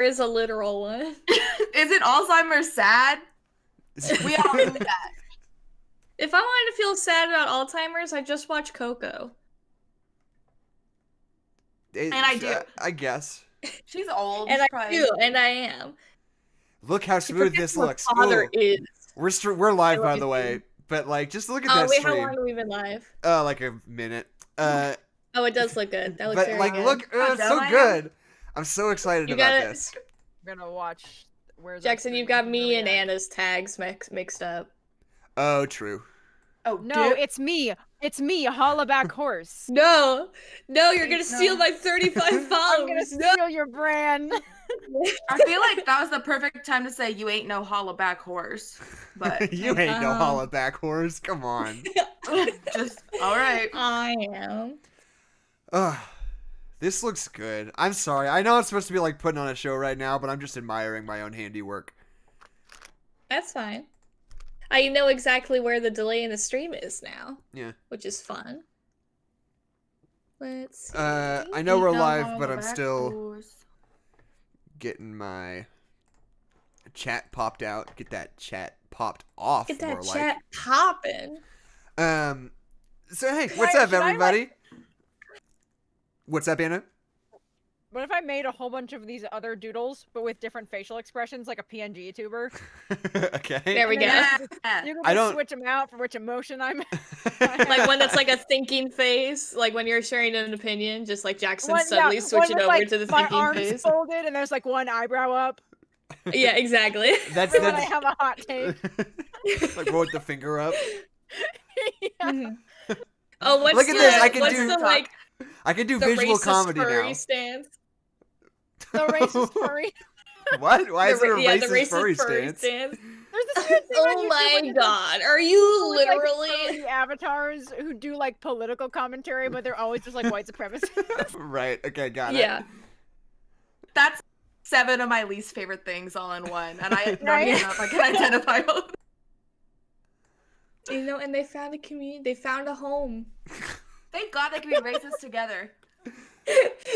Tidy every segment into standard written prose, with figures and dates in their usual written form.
is a literal one. Isn't Alzheimer's sad? We all know that. If I wanted to feel sad about Alzheimer's, I just watch Coco. And I do. I guess. She's old. And I probably. do, and I am. Look how smooth this looks. Father is. We're live, by the way. But like, just look at that wait, stream. how long have we been live? Like a minute. Oh, it does look good. That looks but very like, good. look, it's so good. I'm so excited about this. I'm gonna watch. Where's Jackson? You've got me and Anna's tags mixed up. Oh, true. Oh no, it's me. It's me, Hollaback Horse. No, you're gonna steal my 35 followers. I'm gonna steal your brand. I feel like that was the perfect time to say you ain't no hollaback horse. But you ain't no hollaback horse. Come on. Just all right. I am. This looks good. I'm sorry. I know I'm supposed to be like putting on a show right now, but I'm just admiring my own handiwork. That's fine. I know exactly where the delay in the stream is now. Yeah. Which is fun. Let's see. I know we're live, but I'm still getting my chat popped out. Get that chat popped off. Get that chat popping. So hey, what's up, everybody? What's up, Anna? What if I made a whole bunch of these other doodles, but with different facial expressions, like a PNG YouTuber? Okay. There we go. You can just switch them out for which emotion I'm. Like one that's like a thinking face, like when you're sharing an opinion, just like Jackson suddenly switch it over to the thinking my face. arms folded and there's like one eyebrow up. Yeah, exactly. That's when I have a hot take. Like roll the finger up. Yeah. Oh, what's look at this? I can do the visual racist comedy furry now. Stance. The racist furry. What? Why is there a racist furry stance? There's this weird thing Oh my god! Are you literally like, avatars who do like political commentary, but they're always just like white supremacists? Right. Okay. Got it. Yeah. That's 7 of my least favorite things all in one, and I don't even know if I can identify all of them. You know, and they found a community. They found a home. Thank God they can be racist together.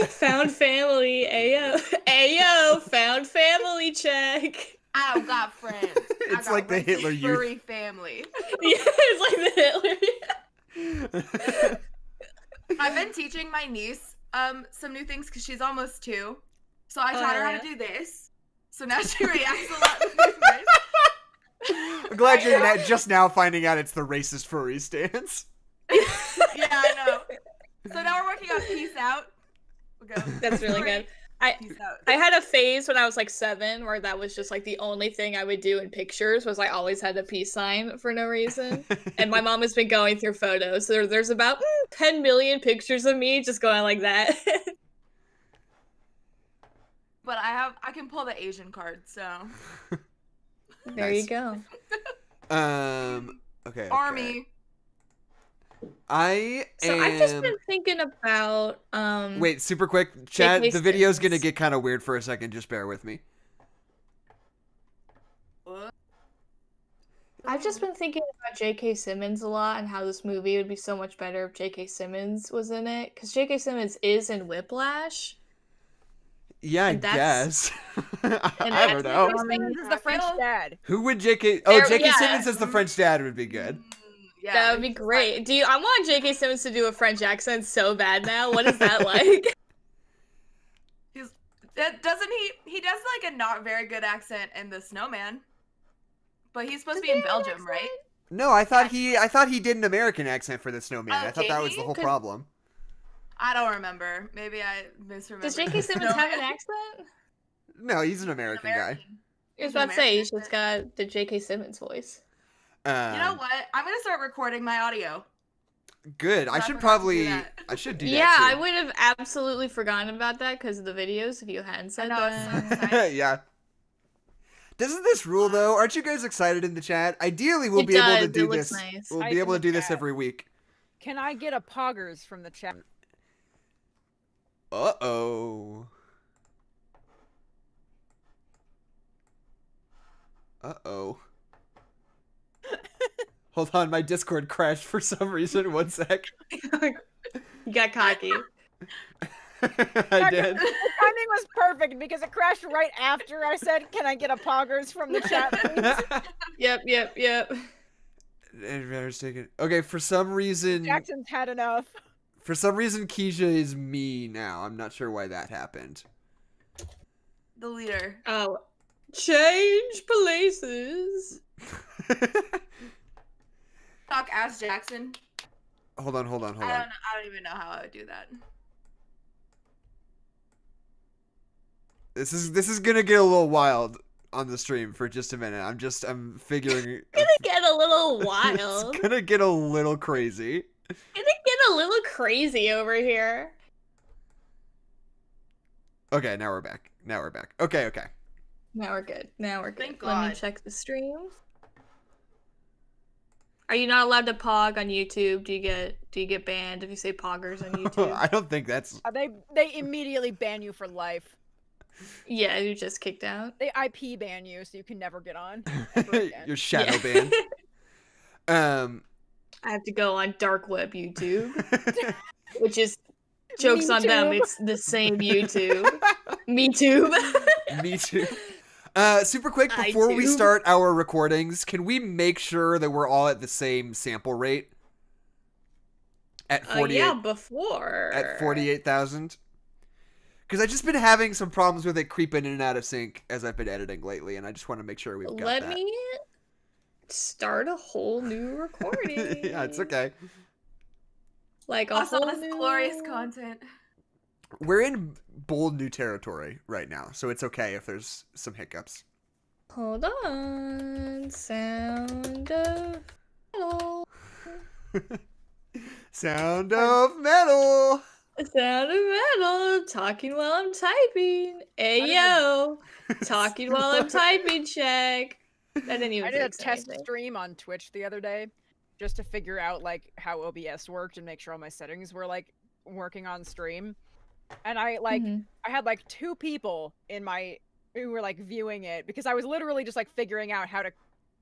Found family. Ayo. Ayo. Found family check. I don't got friends. It's like the Hitler Youth. Furry family. Yeah, it's like the Hitler. I've been teaching my niece some new things because she's almost 2. So I taught her how to do this. So now she reacts a lot with this. I'm glad you're just now finding out it's the racist furry stance. Yeah, I know. So now we're working on peace out. We'll go. That's really good. Peace out. I had a phase when I was like 7 where that was just like the only thing I would do in pictures was I always had a peace sign for no reason. And my mom has been going through photos. So there's about 10 million pictures of me just going like that. But I can pull the Asian card, so. There you go. Okay. Army. I've just been thinking about Wait, super quick, chat. The video's gonna get kind of weird for a second. Just bear with me. I've just been thinking about J.K. Simmons a lot and how this movie would be so much better if J.K. Simmons was in it. Because J.K. Simmons is in Whiplash. Yeah, I guess. I don't know. Simmons is the French dad. Who would J.K. Oh, J.K. Simmons as the French dad would be good. Yeah, that would be great. I want J.K. Simmons to do a French accent so bad now. What is that like? Doesn't he does like a not very good accent in The Snowman. But he's supposed to be in Belgium, right? No, I thought he did an American accent for The Snowman. I thought that was the whole problem. I don't remember. Maybe I misremembered. Does J.K. Simmons have an accent? No, he's an American guy. I was about to say, he's just got the J.K. Simmons voice. You know what? I'm going to start recording my audio. Good. I should do that Yeah, too. I would have absolutely forgotten about that because of the videos if you hadn't said that. Yeah. Doesn't this rule though? Aren't you guys excited in the chat? Ideally, we'll be able to do this. Nice. We'll be able to do this every week. Can I get a poggers from the chat? Uh-oh. Uh-oh. Hold on, my Discord crashed for some reason. One sec. You got cocky. I did. The timing was perfect because it crashed right after I said, "Can I get a poggers from the chat, please?" Yep. Okay, for some reason... Jackson's had enough. For some reason, Kezia is me now. I'm not sure why that happened. The leader. Oh. Change places. Talk as Jackson. Hold on. I don't even know how I would do that. This is gonna get a little wild on the stream for just a minute. I'm figuring. It's gonna get a little wild. It's gonna get a little crazy. It's gonna get a little crazy over here. Okay, now we're back. Okay. Now we're good. Thank Let God. me check the stream. Are you not allowed to pog on YouTube? Do you get banned if you say poggers on YouTube? I don't think that's. They immediately ban you for life. Yeah, you just kicked out. They IP ban you, so you can never get on. Ever again. You're shadow banned. I have to go on dark web YouTube, which is jokes on them. It's the same YouTube. Me too. Me too. Super quick, before we too. start our recordings, can we make sure that we're all at the same sample rate? At 48. Yeah, before. At 48,000. Because I've just been having some problems with it creeping in and out of sync as I've been editing lately, and I just want to make sure we've got that. Let me start a whole new recording. Yeah, it's okay. Like a Also, whole this new... glorious content. We're in bold new territory right now, so it's okay if there's some hiccups. Hold on. Sound of metal. Sound of metal. Sound of metal. Talking while I'm typing. Ayo. Talking while I'm typing check. That didn't even I did a fix test anything. stream on Twitch the other day just to figure out like how OBS worked and make sure all my settings were like working on stream. And I had like 2 people who were like viewing it because I was literally just like figuring out how to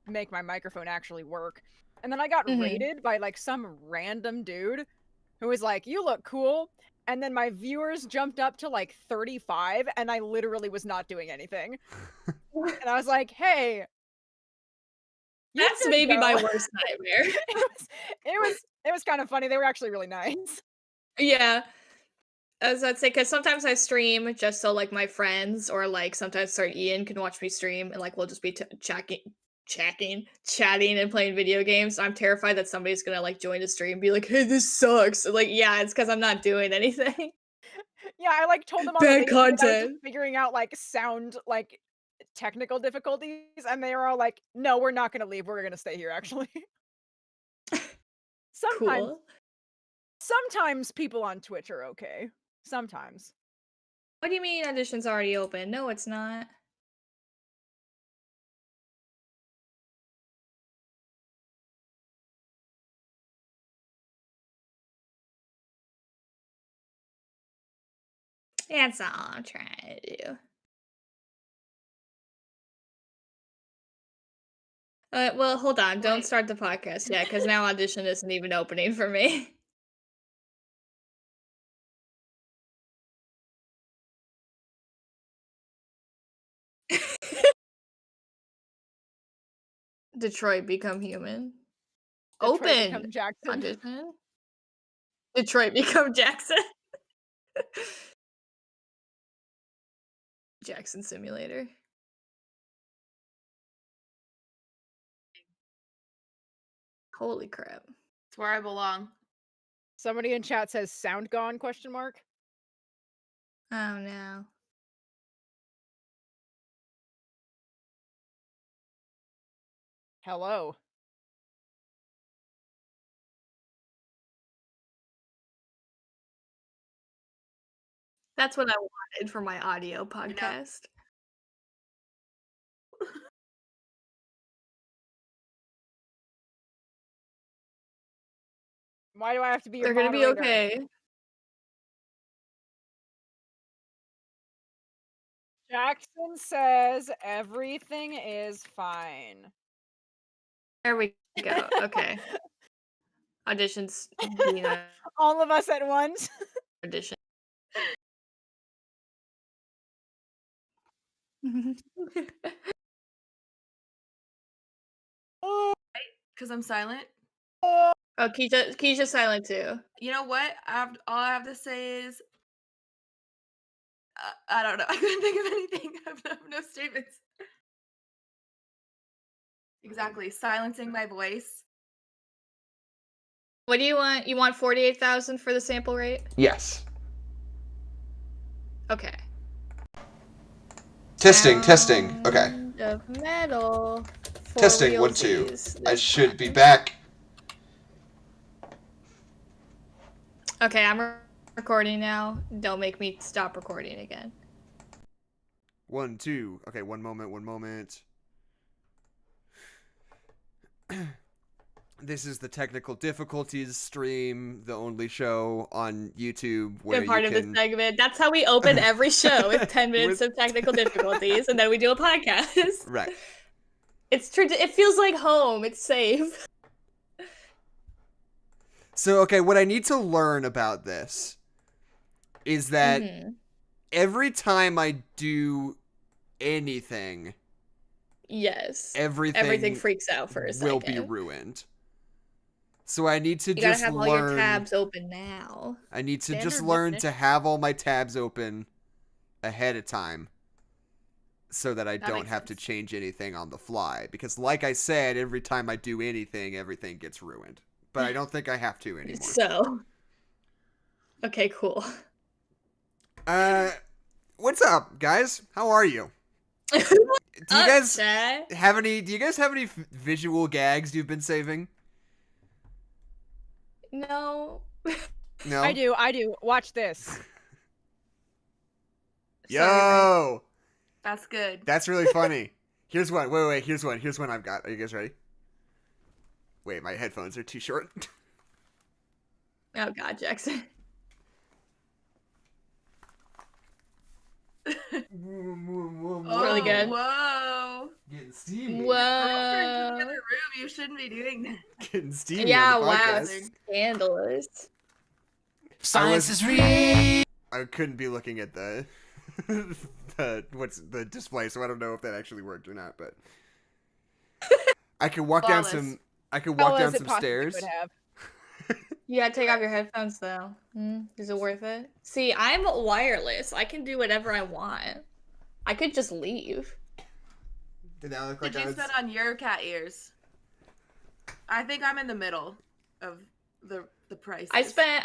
make my microphone actually work. And then I got rated by like some random dude who was like, "You look cool." And then my viewers jumped up to like 35 and I literally was not doing anything. And I was like, "Hey, that's maybe my worst nightmare." it was kind of funny. They were actually really nice. Yeah. As I'd say, because sometimes I stream just so like my friends or like sometimes Sir Ian can watch me stream and like we'll just be chatting and playing video games. I'm terrified that somebody's gonna like join the stream and be like, "Hey, this sucks." Like, yeah, it's because I'm not doing anything. Yeah, I like told them on Bad the video that I was content. just figuring out like sound like technical difficulties, and they were all like, "No, we're not gonna leave. We're gonna stay here." Actually, Cool. sometimes people on Twitch are okay. Sometimes. What do you mean audition's already open? No, it's not. That's all I'm trying to do. Well, hold on. Don't Wait. start the podcast yet, because now audition isn't even opening for me. Detroit Become Human. Detroit Become Open Jackson. audition. Detroit Become Jackson. Jackson Simulator. Holy crap. It's where I belong. Somebody in chat says sound gone ? Oh no. Hello. That's what I wanted for my audio podcast. Why do I have to be your They're gonna be moderator? okay. Jackson says everything is fine. There we go. Okay. Auditions being a All of us at once. audition. Because I'm silent. Oh, Keisha's silent too. You know what? All I have to say is, I don't know. I couldn't think of anything. I have no statements. Exactly. Silencing my voice. What do you want? You want 48,000 for the sample rate? Yes. Okay. Testing. Okay. Sound of metal. For Testing. 1, 2. realsies I this should be time. back. Okay, I'm recording now. Don't make me stop recording again. 1, 2. Okay, one moment. This is the technical difficulties stream, the only show on YouTube where Good part you of can... the segment. That's how we open every show with 10 minutes of technical difficulties, and then we do a podcast. Right. It feels like home. It's safe. So, okay, what I need to learn about this is that every time I do anything, yes, everything freaks out for a second. will be ruined. So I need to You gotta just have learn. all your tabs open now. I need to just Standard learn definition. to have all my tabs open ahead of time, so that I That don't makes have to sense. change anything on the fly. Because, like I said, every time I do anything, everything gets ruined. But I don't think I have to anymore. So, okay, cool. What's up, guys? How are you? Do you guys have any? Do you guys have any visual gags you've been saving? No. No. I do. Watch this. Yo, That's good. that's really funny. Here's one. Wait. Here's one I've got. Are you guys ready? Wait, my headphones are too short. Oh God, Jackson. Really good. Whoa. Getting steamy. Girlfriend's in the Whoa. other room. You shouldn't be doing that. Getting steamy. Yeah, on the wow, podcast. scandalous. Science is real. I couldn't be looking at the the display, so I don't know if that actually worked or not. But I could walk down Flawless. some. I could How walk down as it some possibly stairs. could have. You gotta take off your headphones though. Is it worth it? See, I'm wireless. I can do whatever I want. I could just leave. Did that look Did like I you was? spend on your cat ears? I think I'm in the middle of the price.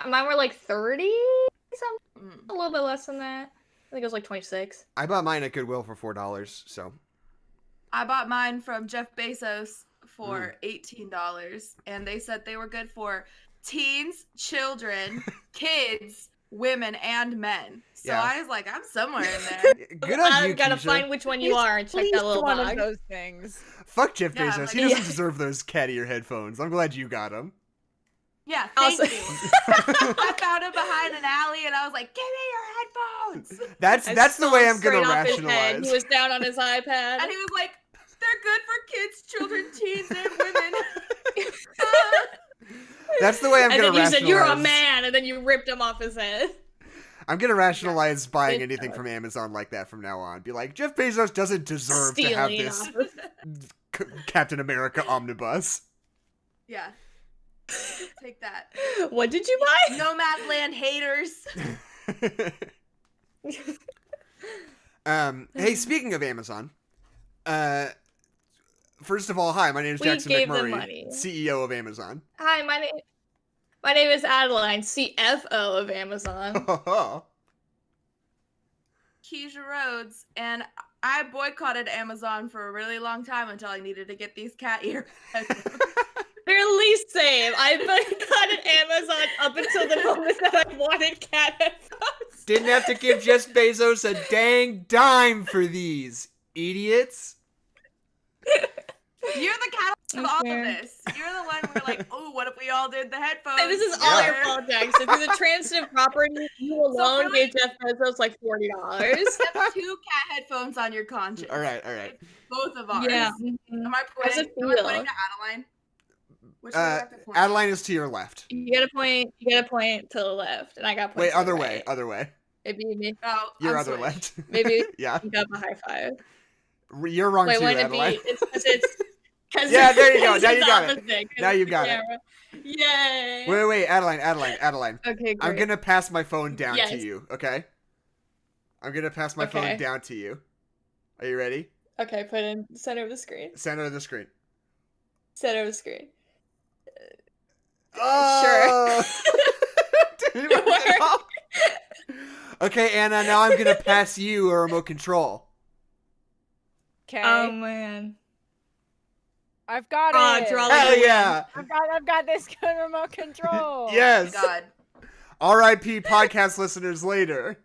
Mine were like 30 something. Mm. A little bit less than that. I think it was like 26. I bought mine at Goodwill for $4. So I bought mine from Jeff Bezos for $18, and they said they were good for teens, children, kids, women, and men. So Yeah. I was like, I'm somewhere in there. good on you, I've gotta Keisha. find which one you He's are and check At that least little one box. of those things. Fuck Jeff Yeah, Bezos. like- He doesn't Yeah. deserve those cat ear headphones. I'm glad you got them. Yeah, thank Also- you. I found him behind an alley, and I was like, give me your headphones. That's I the way stole I'm gonna straight off his head. rationalize. He was down on his iPad. And he was like, they're good for kids, children, teens, and women. That's the way I'm and gonna then you rationalize. said, you're a man, and then you ripped him off his head. I'm gonna rationalize buying Good anything job. from Amazon like that from now on. Be like, Jeff Bezos doesn't deserve to have Stealing this off his Captain America omnibus. Yeah. Take that. What did you buy? Nomadland haters. Hey, speaking of Amazon, first of all, hi, my name is We Jackson gave them McMurray, money. CEO of Amazon. Hi, my name is Adeline, CFO of Amazon. Kezia Rhodes, and I boycotted Amazon for a really long time until I needed to get these cat ear headphones. Really same. I boycotted Amazon up until the moment that I wanted cat headphones. Didn't have to give Jeff Bezos a dang dime for these, idiots. You're the catalyst of all Okay. of this. You're the one where like, oh, what if we all did the headphones? And this is all Yeah. your fault, Jackson. Through the transitive property, you alone really- gave Jeff Bezos like $40. You have 2 cat headphones on your conscience. All right. Both of ours. Yeah. Am I How's it pointing to feel? Adeline? Which one do I have to point? Adeline is to your left. You gotta point to the left, and I gotta point Wait, to the other right. way. Maybe Oh, Your I'm other switched. left. maybe Yeah. we got a high five. You're wrong Wait, too, wouldn't it be? Adeline. It's because Yeah, there you go. Now you got it. opposite, 'cause Now you the got it. camera. Yay! Wait, Adeline. Okay, great. I'm gonna pass my phone down to Yes. you, okay? I'm gonna pass my phone Okay. down to you. Are you ready? Okay, put in center of the screen. Center of the screen. Center of the screen. Oh! Didn't work at all. Okay, Anna, now I'm gonna pass you a remote control. Okay. Oh man. I've got Oh, it. draw Hell like a yeah! I've got this good remote control. Yes! God. R.I.P. podcast listeners later.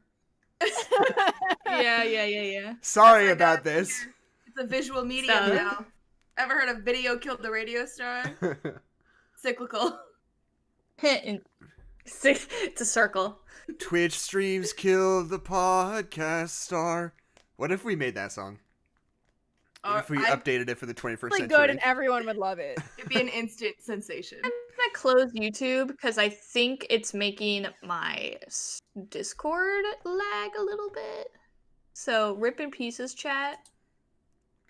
Yeah. Sorry That's about like this. It's a visual medium So- now. Ever heard of video killed the radio star? Cyclical. It's a circle. Twitch streams kill the podcast star. What if we made that song? What if we updated it for the 21st Really century? good, and everyone would love it. It'd be an instant sensation. I'm gonna close YouTube because I think it's making my Discord lag a little bit. So rip in pieces, chat.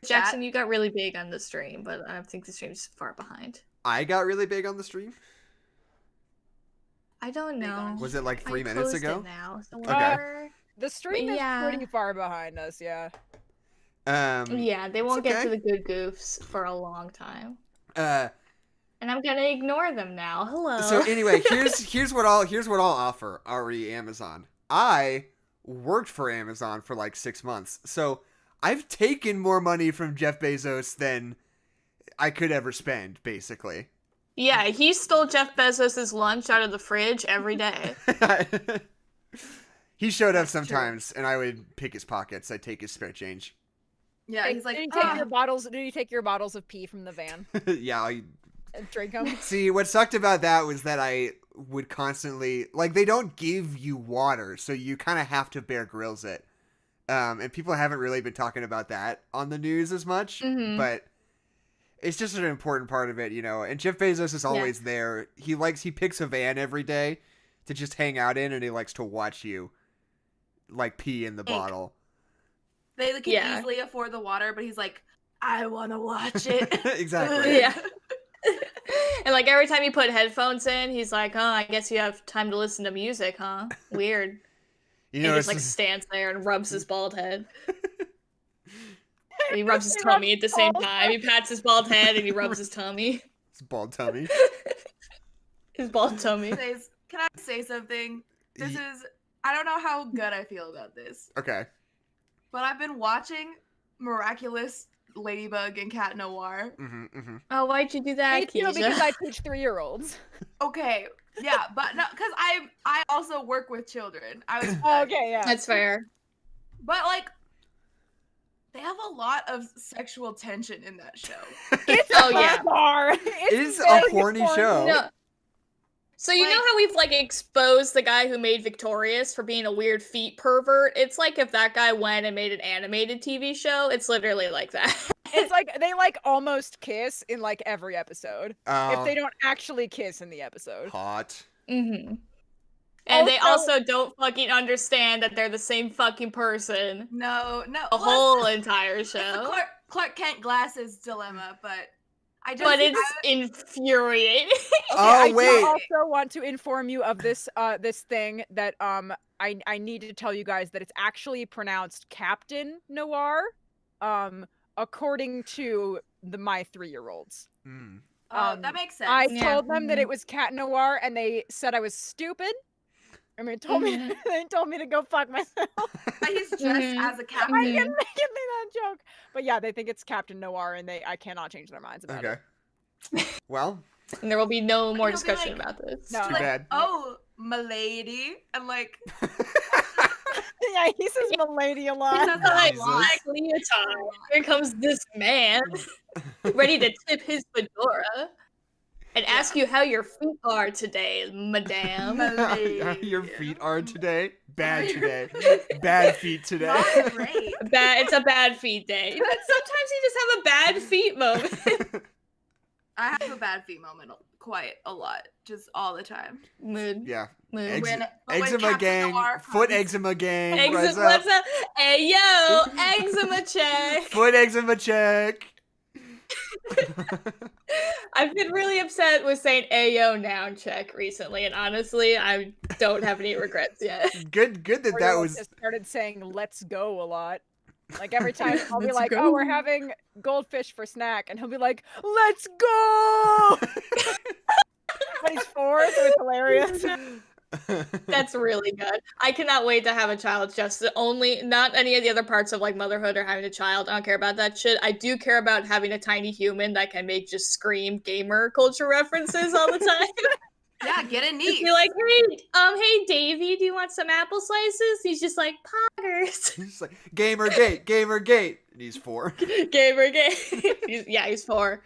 Jackson, you got really big on the stream, but I think the stream's far behind. I got really big on the stream. I don't know. Was it like 3 I minutes closed ago? it now, so Okay. whatever. The stream is Yeah. pretty far behind us, yeah. Yeah, they won't get okay. to the good goofs for a long time. Uh, And I'm gonna ignore them now. Hello. so anyway, here's what I'll offer RE Amazon. I worked for Amazon for like 6 months, so I've taken more money from Jeff Bezos than I could ever spend, basically. Yeah, he stole Jeff Bezos' lunch out of the fridge every day. He showed up That's true. sometimes, and I would pick his pockets. I'd take his spare change. Yeah, he's like, Did you take your bottles? Did you take your bottles of pee from the van Yeah, and drink them? see, what sucked about that was that I would constantly, like, they don't give you water, so you kind of have to Bear Grylls it. And people haven't really been talking about that on the news as much, Mhm. but it's just an important part of it, you know. And Jeff Bezos is always there. He picks a van every day to just hang out in, and he likes to watch you, like, pee in the bottle. they can easily afford the water, but he's like, I want to watch it. Exactly. Yeah. And like every time you put headphones in, he's like, "Oh, I guess you have time to listen to music, huh? Weird." You And know, he just like stands there and rubs his bald head. And he rubs his tummy at the same time. He pats his bald head and he rubs his tummy. his bald tummy. His bald tummy. Can I say something? I don't know how good I feel about this, Okay. but I've been watching Miraculous Ladybug and Cat Noir. Oh, why'd you do that, Me too, Kezia? because I teach 3-year-olds. Okay, yeah, but no, because I also work with children. I was Okay, yeah. That's fair. but like they have a lot of sexual tension in that show. It's Oh, yeah. bizarre. It is a very horny show. No. So you know Like- how we've like exposed the guy who made Victorious for being a weird feet pervert? It's like if that guy went and made an animated TV show, it's literally like that. It's like they like almost kiss in like every episode. Oh, If they don't actually kiss in the episode. hot. Mm-hmm. And they Also- also don't fucking understand that they're the same fucking person No, the plus, whole entire it's the show. Clark Kent glasses dilemma, but I just But it's infuriating. Oh, I wait. do also want to inform you of this this thing that I need to tell you guys that it's actually pronounced Captain Noir, according to my 3-year-olds. Mm. that makes sense. I Yeah. told them that it was Cat Noir, and they said I was stupid. I mean, told me they told me to go fuck myself. But he's dressed as a I captain. can make that joke, but yeah, they think it's Captain Noir, and I cannot change their minds about Okay. it. Well, And there will be no more He'll be discussion like- about this. No. too Like, bad. oh, milady, and like Yeah, he says "milady" a he lot. says that a Jesus. lot. Leotard. Here comes this man, ready to tip his fedora, and ask you how your feet are today, madame. Your feet are today bad today. Bad feet today. Not great. It's a bad feet day. But sometimes you just have a bad feet moment. I have a bad feet moment quite a lot, just all the time. Mood. Yeah. Mood. When Eczema Captain gang, Noir foot comes- eczema gang. What's up? Hey, yo, eczema check. Foot eczema check. I've been really upset with saying Ayo noun check recently, and honestly, I don't have any regrets yet. Good that that was. Just started saying "let's go" a lot. Like every time I'll be Let's like, go. "Oh, we're having goldfish for snack," and he'll be like, "Let's go!" But he's 4, so it's hilarious. That's really good. I cannot wait to have a child. Not any of the other parts of like motherhood or having a child. I don't care about that shit. I do care about having a tiny human that can make just scream gamer culture references all the time. Yeah, get a niece. Be like, hey Davey, do you want some apple slices? He's just like, poggers. He's like, Gamergate. And he's 4. Gamer. He's 4.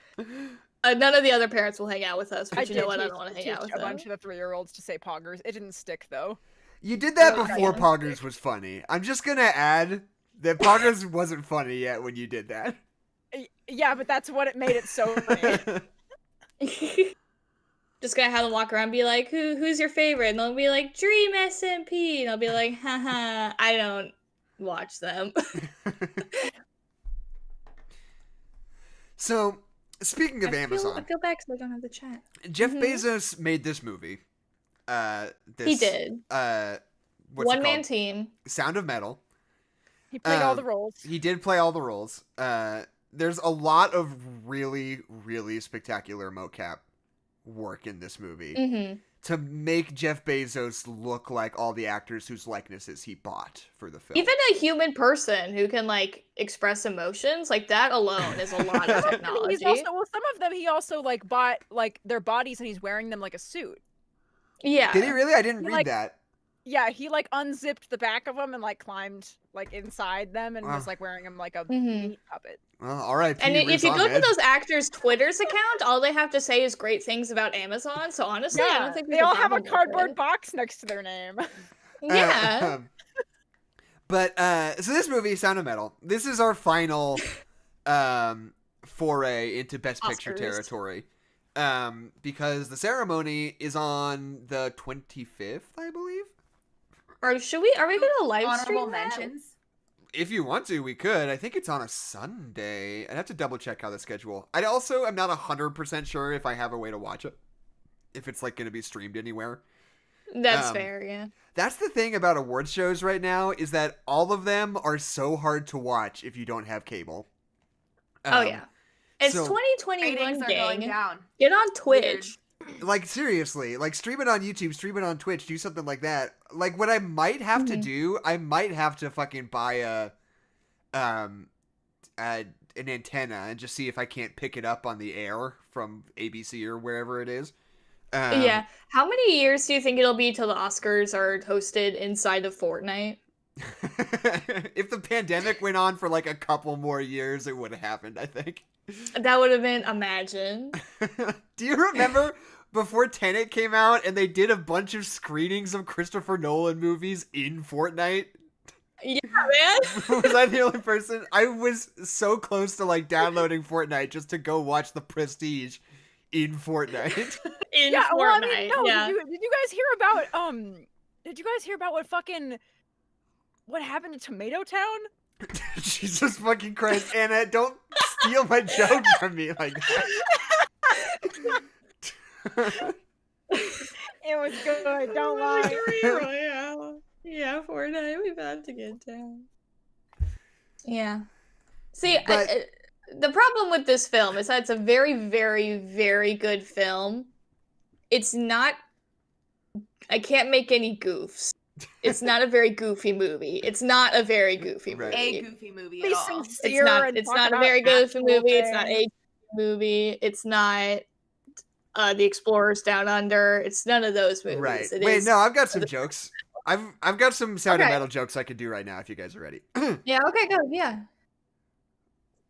None of the other parents will hang out with us, but you know what? I don't want to hang out with a them. bunch of the 3-year-olds to say poggers. It didn't stick though. You did that Okay. before Poggers was funny. I'm just gonna add that Poggers wasn't funny yet when you did that. Yeah, but that's what it made it so funny. Just gonna have them walk around and be like, who's your favorite? And they'll be like, Dream SMP. And I'll be like, haha, I don't watch them. So, speaking of Amazon, I feel bad because I don't have the chat. Jeff Bezos made this movie. He did. What's One it man called? team. Sound of Metal. He played all the roles. He did play all the roles. There's a lot of really, really spectacular mocap work in this movie to make Jeff Bezos look like all the actors whose likenesses he bought for the film. Even a human person who can like express emotions, like that alone is a lot of technology. He's also, some of them he also like bought like their bodies and he's wearing them like a suit. Yeah. Did he really? I didn't read like- that. Yeah, he like unzipped the back of them and like climbed like inside them and was like wearing them like a meat puppet. Well, all right. And if you go to those actors' Twitter's account, all they have to say is great things about Amazon. So honestly, I don't think they all have a cardboard box next to their name. Yeah. But so this movie, Sound of Metal, this is our final foray into Best Picture Oscars. territory. Because the ceremony is on the 25th, I believe. Or are we gonna live stream Honorable that? mentions. If you want to, we could. I think it's on a Sunday. I'd have to double check how the schedule. I also am not 100% sure if I have a way to watch it. If it's like going to be streamed anywhere. That's fair, yeah. That's the thing about award shows right now is that all of them are so hard to watch if you don't have cable. Oh yeah. It's so- 2021, Ratings are going gang. down. Get on Twitch. Like seriously, like stream it on YouTube, stream it on Twitch, do something like that. Like what I might have to do, I might have to fucking buy an antenna and just see if I can't pick it up on the air from ABC or wherever it is. Yeah. How many years do you think it'll be till the Oscars are hosted inside of Fortnite? If the pandemic went on for like a couple more years, it would have happened, I think. That would have been imagine. Do you remember before Tenet came out and they did a bunch of screenings of Christopher Nolan movies in Fortnite? Yeah, man. Was I the only person? I was so close to like downloading Fortnite just to go watch The Prestige in Fortnite. In Yeah, Fortnite. well, I mean, no, yeah. did you guys hear about what happened to Tomato Town? Jesus fucking Christ, Anna, don't steal my joke from me like that. It was good, don't lie. Royale. Yeah, Fortnite. We've had to get down. Yeah. See, But- the problem with this film is that it's a very, very, very good film. It's not. I can't make any goofs. It's not a very goofy movie. It's not a very goofy movie. Right. A goofy movie Be at all. sincere and It's talk not a about very goofy actual movie. It's not things. a movie. It's not The Explorers Down Under. It's none of those movies. Right. It Wait, is- no, I've got some jokes. I've got some Sound of Okay. Metal jokes I could do right now if you guys are ready. Yeah. Okay. Good. Yeah.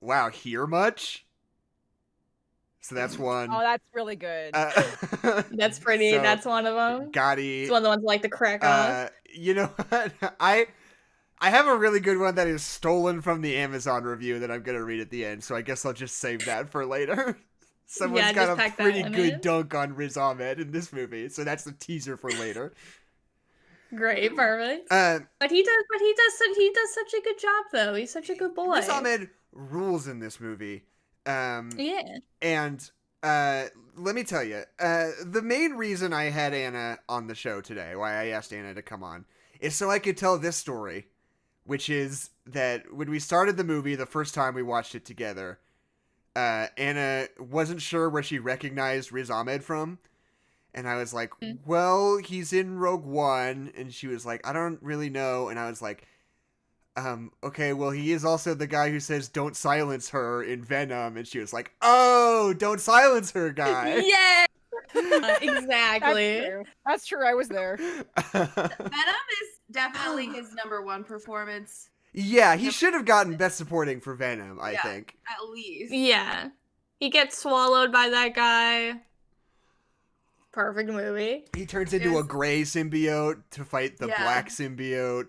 Wow, hear much? So that's one. Oh, that's really good. That's pretty. So, That's one of them. Gotti. It's one of the ones I like to crack off. You know what? I have a really good one that is stolen from the Amazon review that I'm gonna read at the end, so I guess I'll just save that for later. Someone's Yeah, got just a pack that pretty one good in. dunk on Riz Ahmed in this movie, so that's the teaser for later. Great, perfect. Uh, But he does such a good job though. He's such a good boy. Riz Ahmed rules in this movie. Yeah. And let me tell you, the main reason I had Anna on the show today, why I asked Anna to come on, is so I could tell this story, which is that when we started the movie the first time we watched it together, Anna wasn't sure where she recognized Riz Ahmed from. And I was like, well, he's in Rogue One. And she was like, I don't really know. And I was like, okay, well, he is also the guy who says, don't silence her in Venom. And she was like, oh, don't silence her guy. Yeah. Exactly. That's true. I was there. Venom is definitely his number one performance, Yeah, he should have gotten Best Supporting for Venom, I Yeah. think. at least. Yeah. He gets swallowed by that guy. Perfect movie. He turns into a gray symbiote to fight the Yeah. black symbiote.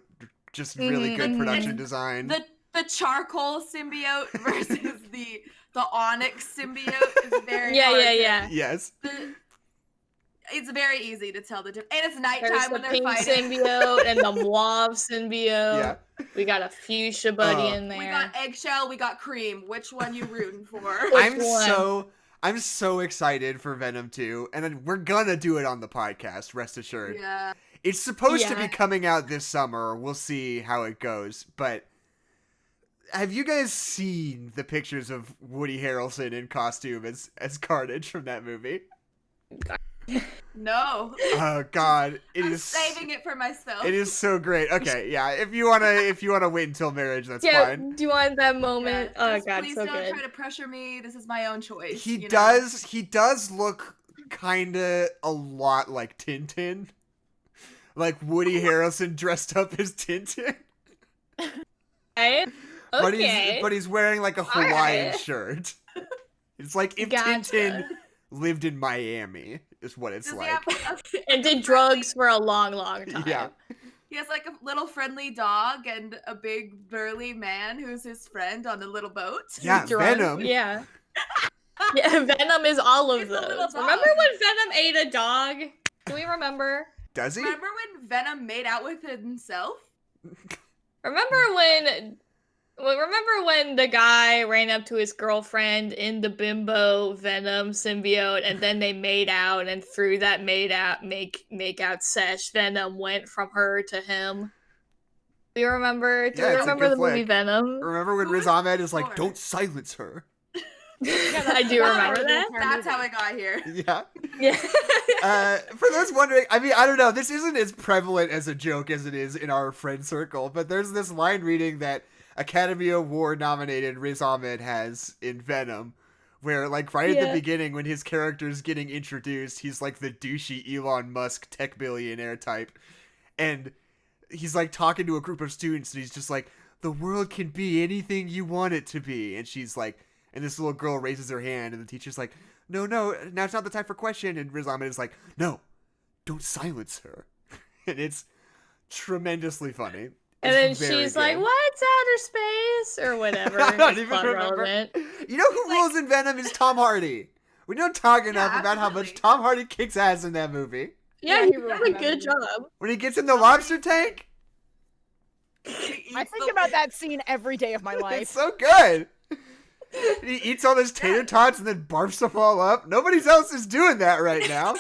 Just really good production design. The charcoal symbiote versus the onyx symbiote is very Yeah. Yes. It's very easy to tell the difference. And it's nighttime There's the when they're pink fighting. symbiote and the mauve symbiote. Yeah. We got a fuchsia buddy in there. We got eggshell, we got cream. Which one you rooting for? I'm so excited for Venom 2, and then we're gonna do it on the podcast, rest assured. Yeah. It's supposed to be Yeah. coming out this summer. We'll see how it goes. But have you guys seen the pictures of Woody Harrelson in costume as Carnage from that movie? No. Oh God, I'm saving it for myself. It is so great. Okay, yeah. If you wanna wait until marriage, that's Yeah, fine. do you want that moment? Yeah, Oh just god, please so don't good. try to pressure me. This is my own choice. He you know? does. He does look kinda a lot like Tintin. Like Woody Harrelson dressed up as Tintin. Okay. But he's wearing like a Hawaiian Alright. shirt. It's like if Gotcha. Tintin lived in Miami, is what it's Does he like. have And did drugs for a long, long time. Yeah. He has like a little friendly dog and a big burly man who's his friend on a little boat. Yeah, Drunk. Venom. Yeah. Yeah, Venom is all of He's a little those. dog. Remember when Venom ate a dog? Do we remember? Does he? Remember when Venom made out with himself? Remember when the guy ran up to his girlfriend in the bimbo Venom symbiote and then they made out, and through that make out sesh, Venom went from her to him? Do you remember? Do Yeah, you it's a remember good the movie flick. Venom? Remember when Who Riz is Ahmed is like, Lord? don't silence her? I do remember that. That's how I got here. Yeah. Yeah. For those wondering, I mean, I don't know, this isn't as prevalent as a joke as it is in our friend circle, but there's this line reading that Academy Award nominated Riz Ahmed has in Venom, where like right at the beginning when his character's getting introduced, he's like the douchey Elon Musk tech billionaire type, and he's like talking to a group of students and he's just like, the world can be anything you want it to be, and she's like, and this little girl raises her hand and the teacher's like, no, now's not the time for question, and Riz Ahmed is like, no, don't silence her. And it's tremendously funny. And then It's very she's good. like, "What's outer space?" or whatever. I don't It's even plot remember. relevant. You know who rules in Venom is Tom Hardy. We don't talk enough about how much absolutely. Tom Hardy kicks ass in that movie. Yeah, Yeah, he he did rules a in good that job. When he gets in the lobster tank, I think about that scene every day of my it's life. so good. He eats all those tater tots and then barfs them all up. Nobody else is doing that right now.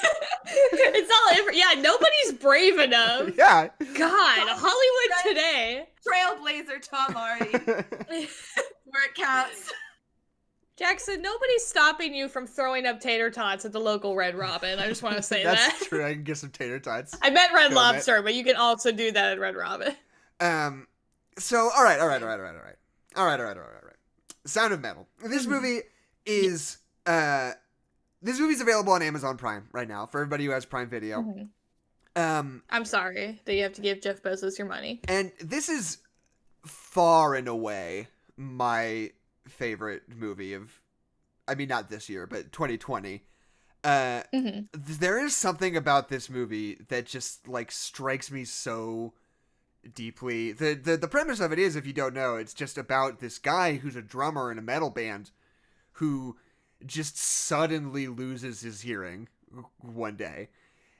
Nobody's brave enough. Yeah. God, Hollywood today. Trailblazer Tom Hardy, where it counts. Jackson, nobody's stopping you from throwing up tater tots at the local Red Robin. I just want to say That's that. true. I can get some tater tots. I meant Red Film it. Lobster, but you can also do that at Red Robin. So all right. Sound of Metal. This movie is this movie's available on Amazon Prime right now for everybody who has Prime Video. I'm sorry that you have to give Jeff Bezos your money. And this is far and away my favorite movie of, I mean, not this year, but 2020. There is something about this movie that just like strikes me so deeply. The premise of it is, if you don't know, it's just about this guy who's a drummer in a metal band who just suddenly loses his hearing one day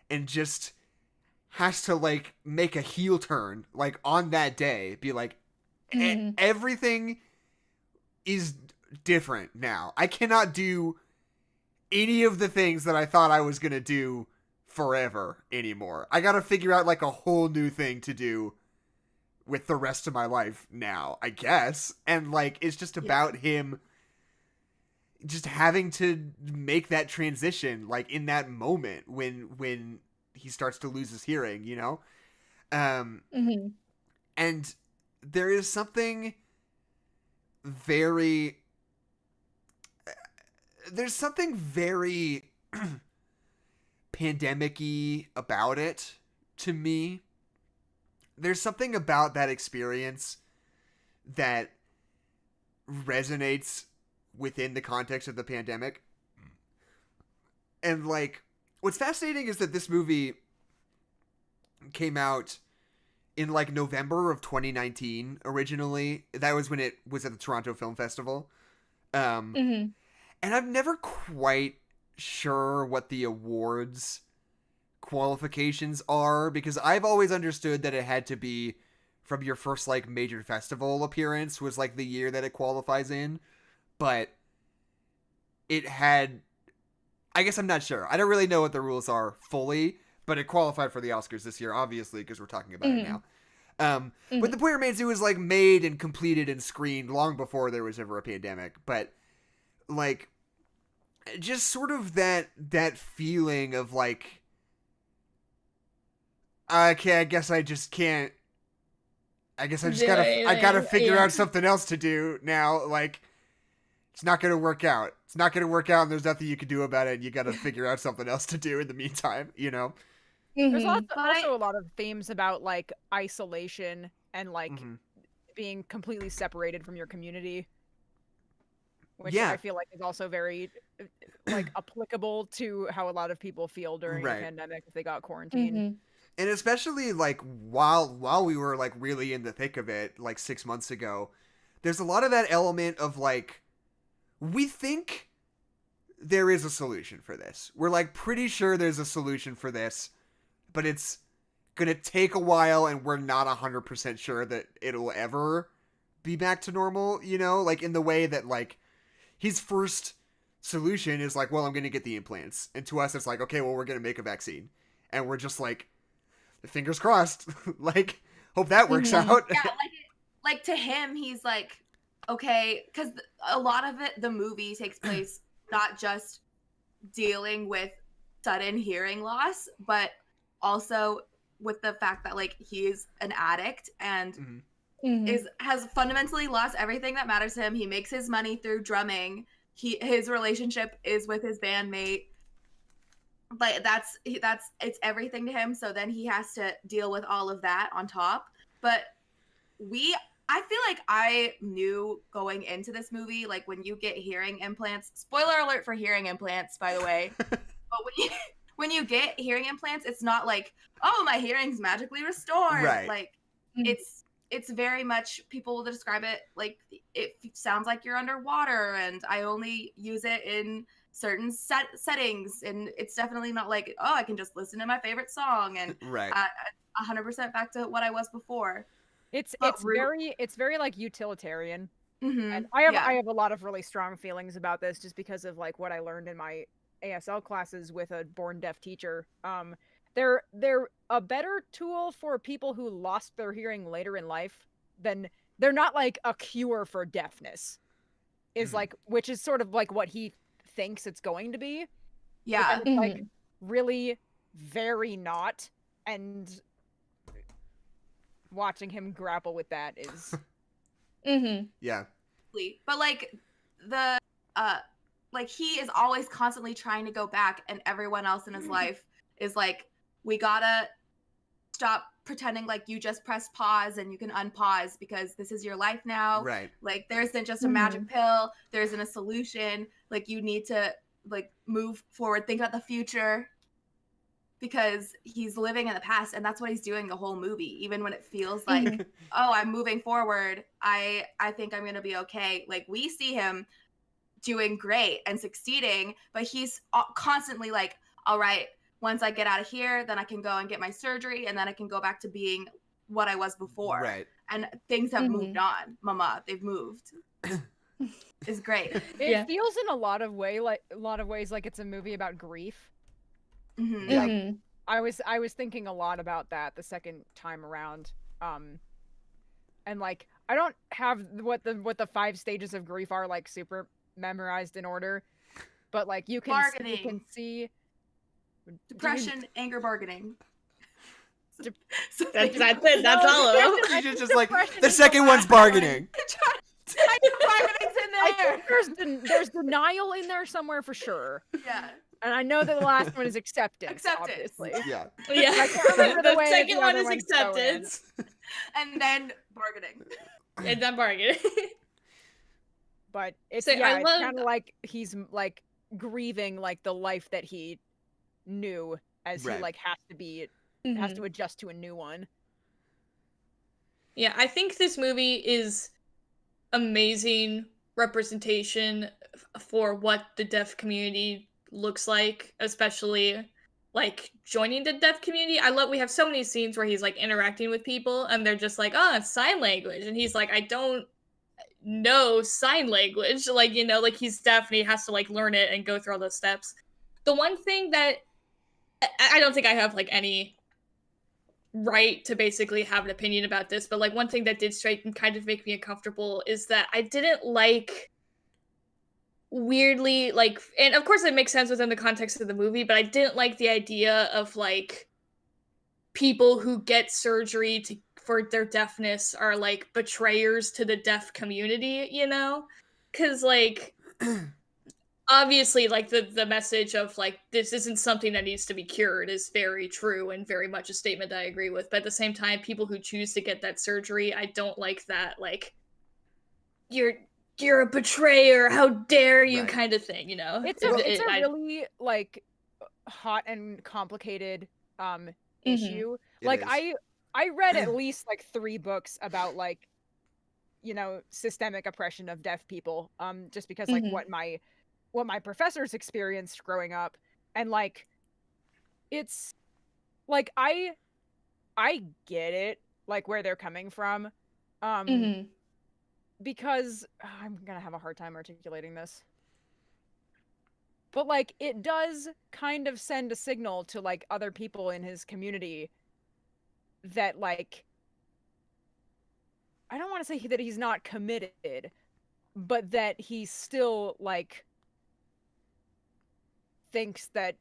and just has to like make a heel turn like on that day, be like everything is different now. I cannot do any of the things that I thought I was going to do forever anymore. I got to figure out like a whole new thing to do with the rest of my life now, I guess. And like it's just about him just having to make that transition like in that moment when he starts to lose his hearing, you know? And there is something very pandemic-y about it to me. There's something about that experience that resonates within the context of the pandemic. And like what's fascinating is that this movie came out in like November of 2019 originally. That was when it was at the Toronto Film Festival. And I'm never quite sure what the awards qualifications are, because I've always understood that it had to be from your first like major festival appearance was like the year that it qualifies in. But it had, I guess I'm not sure. I don't really know what the rules are fully, but it qualified for the Oscars this year, obviously, because we're talking about it now. But The Point Remains, it was like made and completed and screened long before there was ever a pandemic. But like, just sort of that feeling of like, okay, I guess I just can't. I guess I just gotta figure out something else to do now. Like, it's not gonna work out. It's not gonna work out, and there's nothing you can do about it. And you gotta figure out something else to do in the meantime. You know. There's also a lot of themes about like isolation and like being completely separated from your community, which I feel like is also very like applicable to how a lot of people feel during the pandemic if they got quarantined. And especially like while we were like really in the thick of it, like 6 months ago, there's a lot of that element of like, we think there is a solution for this. We're like pretty sure there's a solution for this, but it's gonna take a while and we're not 100% sure that it'll ever be back to normal, you know? Like in the way that like his first solution is like, well, I'm gonna get the implants. And to us it's like, okay, well, we're gonna make a vaccine. And we're just like, fingers crossed. Like, hope that works out. Yeah, like to him, he's like, okay, because a lot of it, the movie takes place not just dealing with sudden hearing loss, but also with the fact that like he's an addict and has fundamentally lost everything that matters to him. He makes his money through drumming. His relationship is with his bandmate. Like it's everything to him. So then he has to deal with all of that on top. But I feel like I knew going into this movie, like when you get hearing implants, spoiler alert for hearing implants, by the way. But when you get hearing implants, it's not like, oh, my hearing's magically restored. Right. Like it's very much, people will describe it like it sounds like you're underwater, and I only use it in certain settings, and it's definitely not like, oh, I can just listen to my favorite song and 100% back to what I was before. It's very like utilitarian. And I have a lot of really strong feelings about this just because of like what I learned in my ASL classes with a born deaf teacher. They're a better tool for people who lost their hearing later in life than, they're not like a cure for deafness, is like, which is sort of like what he thinks it's going to be. Yeah. It's like really very not, and watching him grapple with that is Yeah. But like the like he is always constantly trying to go back, and everyone else in his life is like, we gotta stop pretending like you just press pause and you can unpause, because this is your life now. Right. Like there isn't just a magic pill, there isn't a solution. Like you need to like move forward, think about the future, because he's living in the past, and that's what he's doing the whole movie. Even when it feels like, oh, I'm moving forward, I think I'm gonna be okay. Like we see him doing great and succeeding, but he's constantly like, all right, once I get out of here, then I can go and get my surgery, and then I can go back to being what I was before. Right. And things have moved on, mama. They've moved. It's great. It feels in a lot of ways like it's a movie about grief. Mm-hmm. Like I was thinking a lot about that the second time around. And like I don't have what the 5 stages of grief are like super memorized in order, but like you can see depression, anger, bargaining. That's it. That's all of them. She's just like the second one's bargaining. Bargaining's in there. I think there's denial in there somewhere for sure. Yeah. And I know that the last one is acceptance. Obviously. Yeah. Yeah. I can't remember the way second the one other is ones acceptance. And then bargaining. And then bargaining. But it's So it's love- kind of like he's like grieving like the life that he knew as he like has to adjust to a new one. Yeah, I think this movie is amazing representation for what the deaf community looks like, especially like joining the deaf community. We have so many scenes where he's like interacting with people and they're just like, oh, it's sign language, and he's like, I don't know sign language, like, you know, like he's deaf and he has to like learn it and go through all those steps. The one thing that I don't think I have like any right to basically have an opinion about this, but like one thing that did straight and kind of make me uncomfortable is that I didn't like weirdly like, and of course it makes sense within the context of the movie, but I didn't like the idea of like people who get surgery for their deafness are like betrayers to the deaf community, you know? Because like obviously like the message of like this isn't something that needs to be cured is very true and very much a statement that I agree with, but at the same time people who choose to get that surgery, I don't like that like you're a betrayer, how dare you kind of thing, you know? It's a really like hot and complicated issue. Like I read at least like 3 books about like, you know, systemic oppression of deaf people, just because like what my professors experienced growing up, and like it's like I get it, like where they're coming from, because I'm gonna have a hard time articulating this, but like it does kind of send a signal to like other people in his community that like, I don't want to say that he's not committed, but that he still like thinks that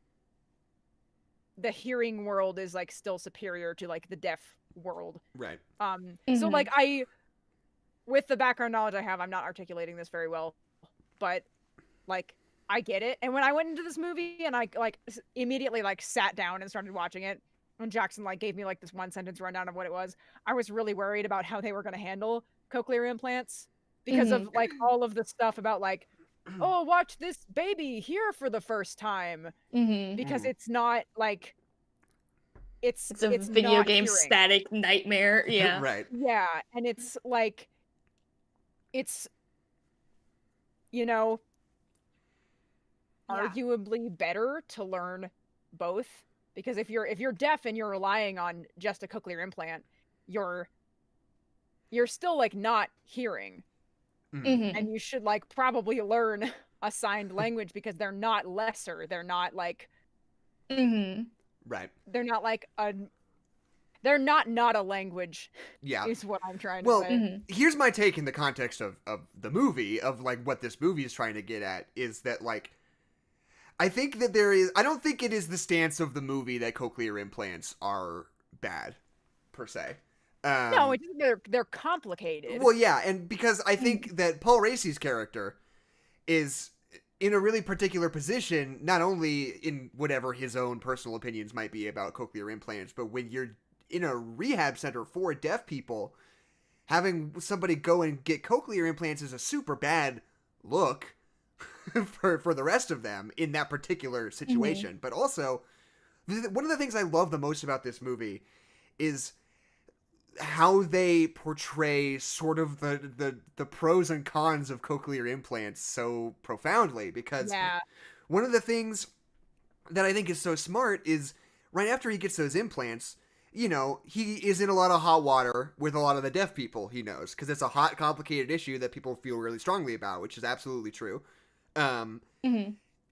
the hearing world is like still superior to like the deaf world. Right. So like with the background knowledge I have, I'm not articulating this very well, but like I get it. And when I went into this movie and I like immediately like sat down and started watching it, when Jackson like gave me like this 1-sentence rundown of what it was, I was really worried about how they were going to handle cochlear implants because of like all of the stuff about like, oh, watch this baby hear for the first time, because it's not like it's a video game hearing. static nightmare. Yeah. Right. Yeah, and it's like it's, you know, arguably better to learn both, because if you're deaf and you're relying on just a cochlear implant, you're still like not hearing. And you should like probably learn a signed language, because they're not lesser, they're not like right, they're not like they're not a language. Yeah, is what I'm trying to say. Here's my take in the context of the movie, of like what this movie is trying to get at, is that like I think that I don't think it is the stance of the movie that cochlear implants are bad per se. No, they're complicated. Well, yeah, and because I think that Paul Raci's character is in a really particular position, not only in whatever his own personal opinions might be about cochlear implants, but when you're in a rehab center for deaf people, having somebody go and get cochlear implants is a super bad look for the rest of them in that particular situation. But also, one of the things I love the most about this movie is how they portray sort of the pros and cons of cochlear implants so profoundly, because one of the things that I think is so smart is right after he gets those implants, you know, he is in a lot of hot water with a lot of the deaf people he knows, because it's a hot, complicated issue that people feel really strongly about, which is absolutely true.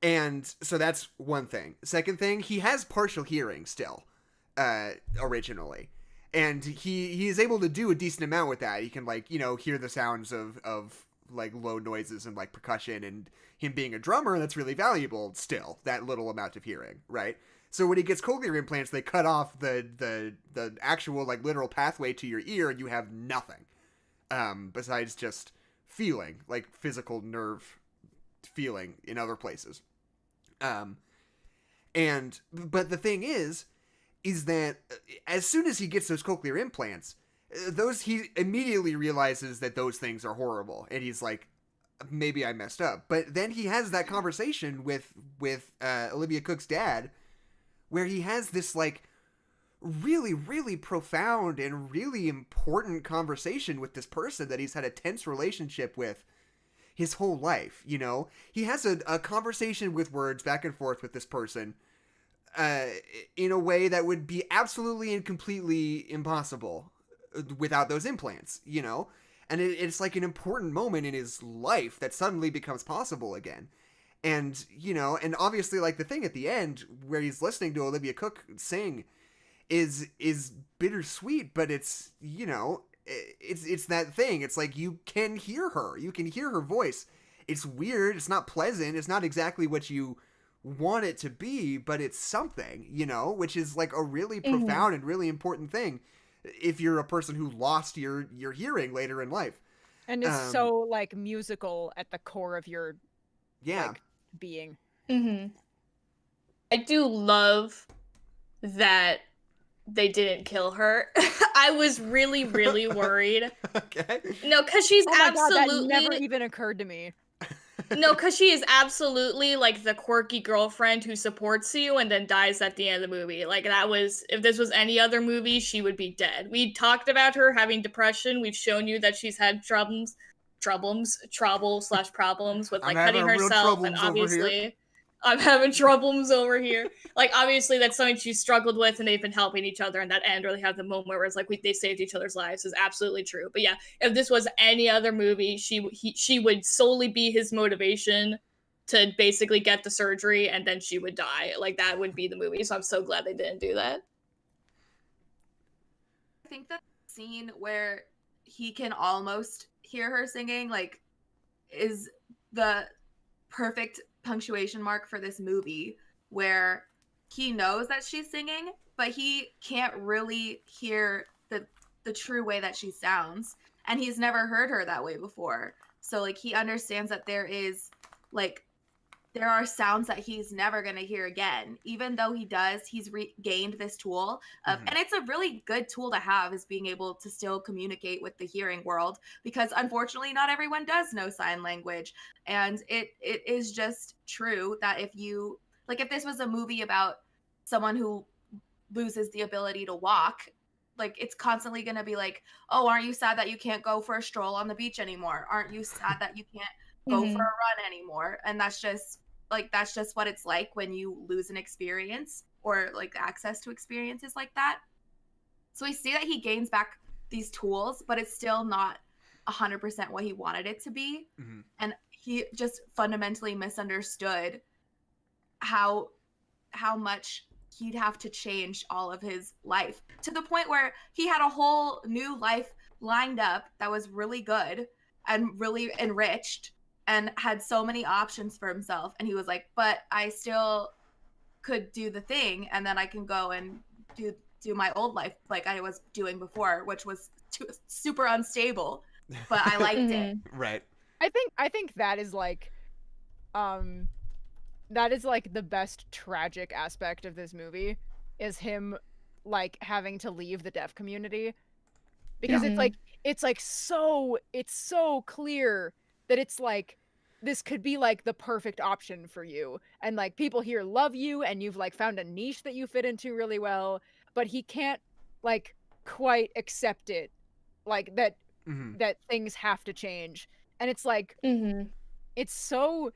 And so that's one thing. Second thing, he has partial hearing still, originally. And he is able to do a decent amount with that. He can, like, you know, hear the sounds of like low noises and like percussion, and him being a drummer, that's really valuable still, that little amount of hearing, right? So when he gets cochlear implants, they cut off the actual, like, literal pathway to your ear, and you have nothing besides just feeling, like physical nerve feeling in other places. But the thing is that as soon as he gets those cochlear implants, he immediately realizes that those things are horrible, and he's like, maybe I messed up. But then he has that conversation with Olivia Cooke's dad, where he has this, like, really, really profound and really important conversation with this person that he's had a tense relationship with his whole life, you know? He has a conversation with words back and forth with this person in a way that would be absolutely and completely impossible without those implants, you know? And it's like an important moment in his life that suddenly becomes possible again. And, you know, and obviously, like, the thing at the end where he's listening to Olivia Cooke sing is bittersweet, but it's, you know, it's that thing. It's like, you can hear her. You can hear her voice. It's weird. It's not pleasant. It's not exactly what you want it to be, but it's something, you know, which is, like, a really profound and really important thing if you're a person who lost your hearing later in life. And is so, like, musical at the core of your like, being. I do love that they didn't kill her. I was really, really worried. Okay. No, because she's absolutely... God, that never even occurred to me. No, because she is absolutely, like, the quirky girlfriend who supports you and then dies at the end of the movie. Like, that was... If this was any other movie, she would be dead. We talked about her having depression. We've shown you that she's had problems with, like, cutting herself, and obviously... I'm having troubles over here. Like, obviously, that's something she struggled with, and they've been helping each other, and that end really had the moment where it's like, they saved each other's lives, is absolutely true. But yeah, if this was any other movie, she would solely be his motivation to basically get the surgery, and then she would die. Like, that would be the movie, so I'm so glad they didn't do that. I think that scene where he can almost hear her singing, like, is the perfect punctuation mark for this movie, where he knows that she's singing, but he can't really hear the true way that she sounds, and he's never heard her that way before. So, like, he understands that there are sounds that he's never going to hear again. Even though he's regained this tool of, and it's a really good tool to have, is being able to still communicate with the hearing world, because unfortunately not everyone does know sign language. And it is just true that if this was a movie about someone who loses the ability to walk, like, it's constantly going to be like, oh, aren't you sad that you can't go for a stroll on the beach anymore? Aren't you sad that you can't go for a run anymore? And that's just what it's like when you lose an experience, or, like, access to experiences like that. So we see that he gains back these tools, but it's still not 100% what he wanted it to be. And he just fundamentally misunderstood how much he'd have to change all of his life, to the point where he had a whole new life lined up that was really good and really enriched and had so many options for himself. And he was like, but I still could do the thing, and then I can go and do my old life like I was doing before, which was super unstable, but I liked it. Right. I think that is like the best tragic aspect of this movie, is him, like, having to leave the deaf community, because it's so clear that it's like, this could be, like, the perfect option for you, and, like, people here love you, and you've, like, found a niche that you fit into really well, but he can't, like, quite accept it, like that Mhm. that things have to change. And it's like it's so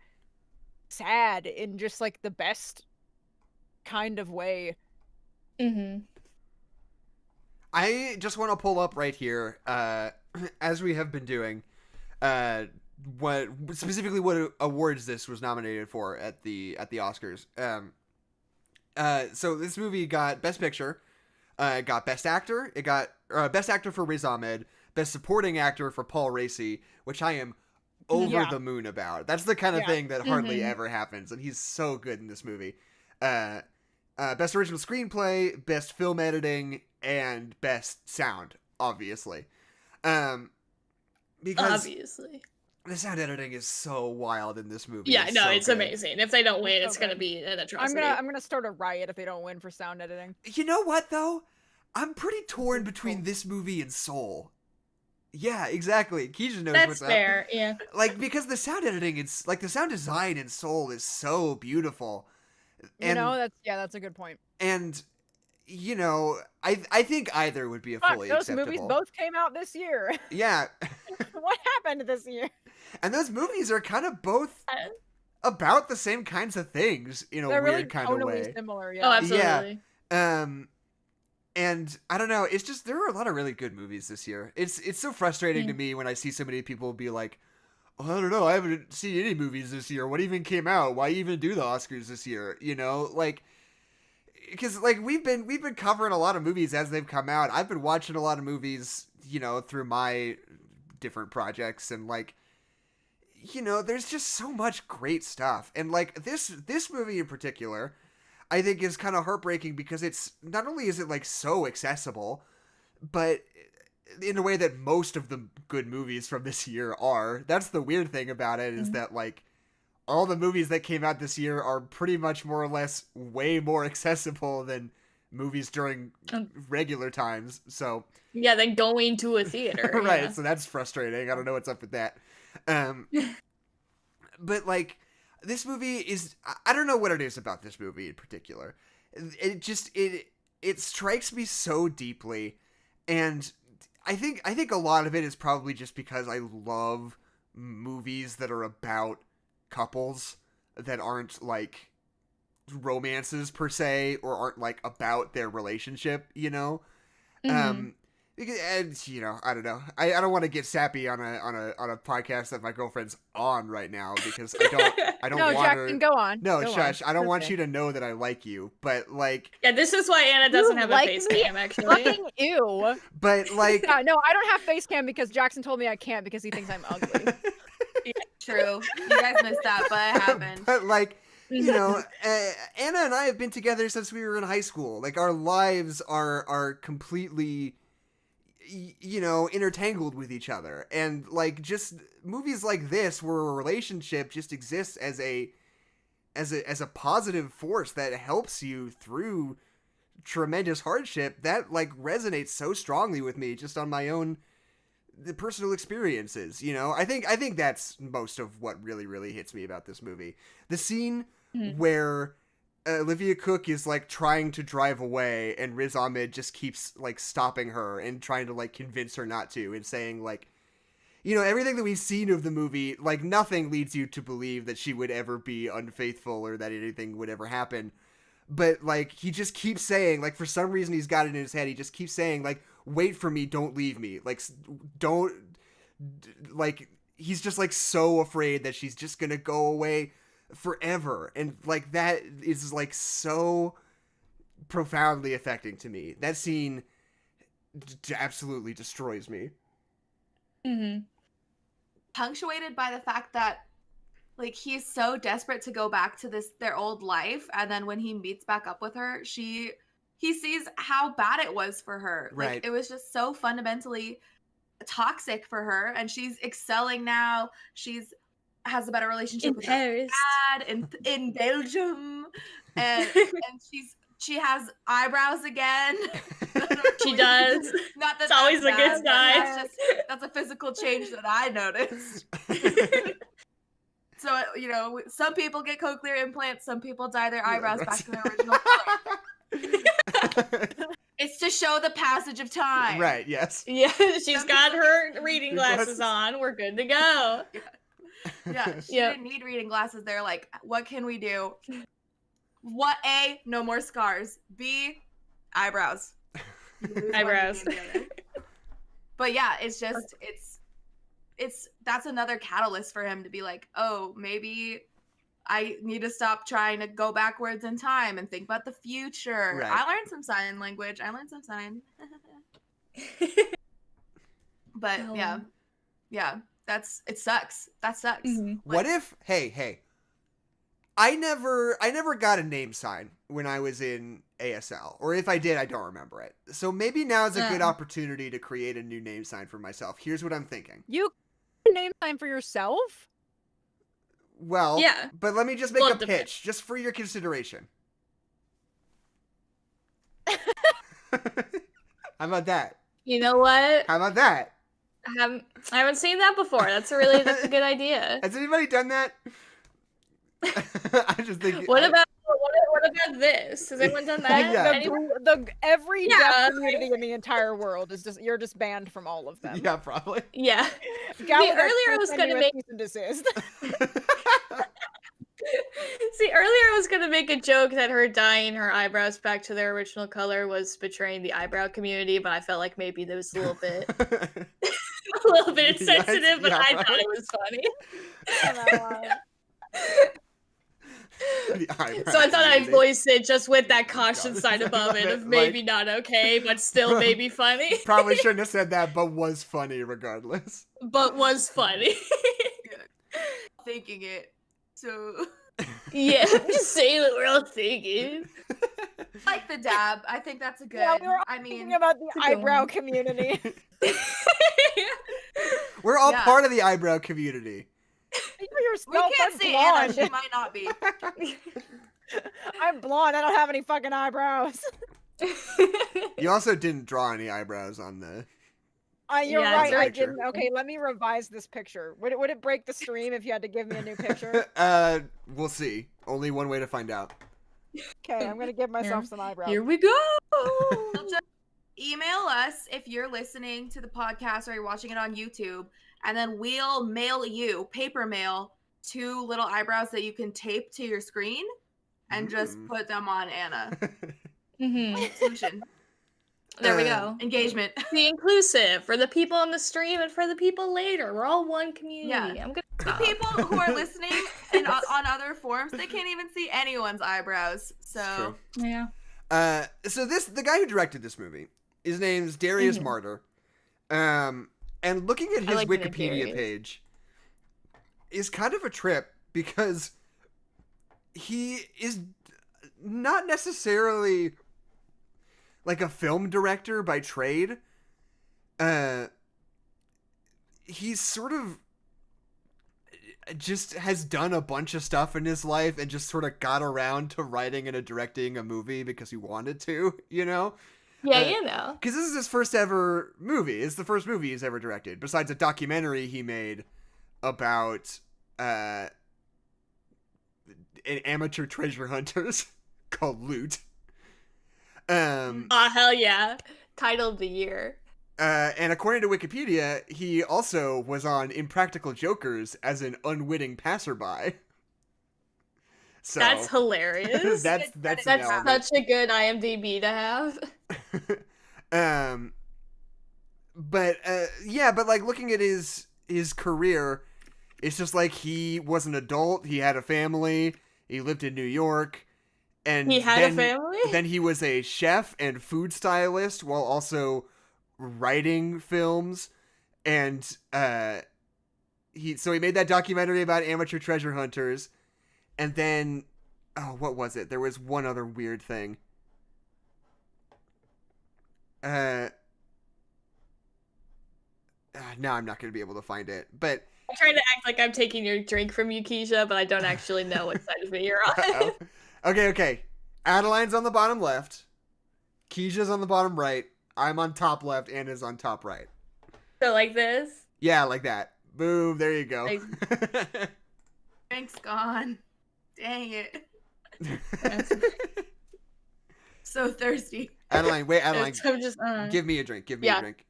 sad in just like the best kind of way. I just want to pull up right here, as we have been doing, what specifically what awards this was nominated for at the Oscars. So this movie got Best Picture, it got Best Actor, it got Best Actor for Riz Ahmed, Best Supporting Actor for Paul Raci, which I am over the moon about. That's the kind of thing that hardly ever happens, and he's so good in this movie. Best Original Screenplay, Best Film Editing, and Best Sound, obviously. Because Obviously. the sound editing is so wild in this movie. Yeah, It's no, so it's good. amazing. If they don't win, it's so gonna good. be an atrocity. I'm gonna start a riot if they don't win for sound editing. You know what, though? I'm pretty torn between this movie and Soul. Yeah, exactly. Kezia knows That's what's fair, up. yeah. Like, because the sound editing, it's like the sound design in Soul is so beautiful. You know, that's a good point. And you know, I think either would be a Fuck, fully those acceptable. movies both came out this year. Yeah. What happened this year? And those movies are kind of both about the same kinds of things in a They're weird really kind of tonally way. similar, Oh, absolutely. And I don't know, it's just there are a lot of really good movies this year. It's so frustrating to me when I see so many people be like, oh, I don't know, I haven't seen any movies this year. What even came out? Why even do the Oscars this year? You know, like, because like we've been covering a lot of movies as they've come out. I've been watching a lot of movies, you know, through my different projects, and like, you know, there's just so much great stuff. And like this movie in particular, I think is kind of heartbreaking because it's not only is it like so accessible, but in a way that most of the good movies from this year are. That's the weird thing about it, is that like all the movies that came out this year are pretty much more or less way more accessible than movies during regular times. So yeah, than going to a theater. right, yeah. so that's frustrating. I don't know what's up with that. But like, this movie is, I don't know what it is about this movie in particular. It just it strikes me so deeply, and I think a lot of it is probably just because I love movies that are about couples that aren't like romances per se, or aren't like about their relationship, you know. And you know, I don't know. I don't want to get sappy on a podcast that my girlfriend's on right now, because I don't No, want her. Jackson, go on. No, Go shush. on. I don't want Okay. you to know that I like you, but like, Yeah, this is why Anna doesn't You have like a face me? cam, actually. Fucking ew. but like, Yeah, no, I don't have face cam because Jackson told me I can't because he thinks I'm ugly. True. You guys missed that, but it happened. but like, you know, Anna and I have been together since we were in high school. Like, our lives are completely, you know, intertangled with each other, and like, just movies like this where a relationship just exists as a positive force that helps you through tremendous hardship, that like resonates so strongly with me just on my own the personal experiences. You know, I think that's most of what really hits me about this movie. The scene where Olivia Cook is like trying to drive away, and Riz Ahmed just keeps like stopping her and trying to like convince her not to, and saying like, you know, everything that we've seen of the movie, like nothing leads you to believe that she would ever be unfaithful or that anything would ever happen. But like, he just keeps saying, like, for some reason he's got it in his head, he just keeps saying like, wait for me, don't leave me. Like, don't, like, he's just like so afraid that she's just gonna go away forever. And like, that is like so profoundly affecting to me. That scene absolutely destroys me. Punctuated by the fact that like he's so desperate to go back to their old life, and then when he meets back up with her, he sees how bad it was for her. Right. Like, it was just so fundamentally toxic for her, and she's excelling now. Has a better relationship with her dad in Belgium, and she has eyebrows again. She does. Not that It's always that's a good bad, sign. that's a physical change that I noticed. So, you know, some people get cochlear implants, some people dye their eyebrows back to their original color. It's to show the passage of time. Right, yes. Yeah, she's got her reading Glasses. glasses on. We're good to go. Yeah, she Yep. didn't need reading glasses. They're like, what can we do? What? A, no more scars. B, eyebrows. You lose one, Eyebrows. you gain the other. But yeah, it's just, that's another catalyst for him to be like, oh, maybe I need to stop trying to go backwards in time and think about the future. Right. I learned some sign language. I learned some sign. But yeah, it sucks. That sucks. Mhm. What if, hey, I never got a name sign when I was in ASL, or if I did, I don't remember it. So maybe now is a good opportunity to create a new name sign for myself. Here's what I'm thinking. You can name sign for yourself? Well, Yeah. but let me just make Well, a it pitch, just for your consideration. How about that? You know what? How about that? I haven't seen that before. That's a good idea. Has anybody done that? I just think. What about this? Has anyone done that? Yeah. Anyone? Every Yeah. deaf community in the entire world is just, you're just banned from all of them. Yeah, probably. Yeah. Gal See, would earlier I was send gonna you a make cease and desist. I was gonna make a joke that her dyeing her eyebrows back to their original color was betraying the eyebrow community, but I felt like maybe that was a little bit insensitive, but yeah, I right. thought it was funny. The eyebrow So I thought I'd community. voice it just with that caution God. sign above it of Like- maybe not okay, but still maybe funny. Probably shouldn't have said that, but was funny regardless. But was funny. Thinking it. So, Yeah, just saying what we're all thinking. like the dab. I think that's a good. Yeah, we were all I thinking mean, about the a good eyebrow one. community. We're all Yeah. part of the eyebrow community. You're we yourself, can't I'm see Anna. blonde. She might not be. I'm blonde. I don't have any fucking eyebrows. You also didn't draw any eyebrows on the. You're Yeah, right. I picture. didn't. Okay, let me revise this picture. Would it break the stream if you had to give me a new picture? We'll see. Only one way to find out. Okay, I'm gonna give myself some eyebrows. Here we go. So just email us if you're listening to the podcast or you're watching it on YouTube, and then we'll mail you paper mail 2 little eyebrows that you can tape to your screen and just put them on Anna. Solution. There we Uh, go. Engagement. Be inclusive for the people on the stream and for the people later. We're all one community. Yeah. I'm gonna The stop. people who are listening and on other forums, they can't even see anyone's eyebrows. So True. Yeah. So the guy who directed this movie, his name's Darius Martyr. And looking at I his like the name Wikipedia Darius. page is kind of a trip because he is not necessarily like a film director by trade. He's sort of just has done a bunch of stuff in his life and just sort of got around to writing and directing a movie because he wanted to, you know? Yeah, you know. Because this is his first ever movie. It's the first movie he's ever directed, besides a documentary he made about amateur treasure hunters called Loot. Oh, hell yeah. Title of the year. And according to Wikipedia, he also was on Impractical Jokers as an unwitting passerby. So That's hilarious. that's That's an That's element. such a good IMDb to have. But like looking at his career, it's just like he was an adult, he had a family, he lived in New York, and He had a family? Then he was a chef and food stylist while also writing films, and he made that documentary about amateur treasure hunters, and then what was it? There was one other weird thing. Now I'm not going to be able to find it, but I'm trying to act like I'm taking your drink from you, Kezia, but I don't actually know what side of me you're on. uh-oh. Okay. Adeline's on the bottom left. Keisha's on the bottom right. I'm on top left. Anna's on top right. So like this? Yeah, like that. Boom. There you go. drink's gone. Dang it. So thirsty. Adeline, wait, Adeline, I'm just give me a drink. Give me Yeah. a drink.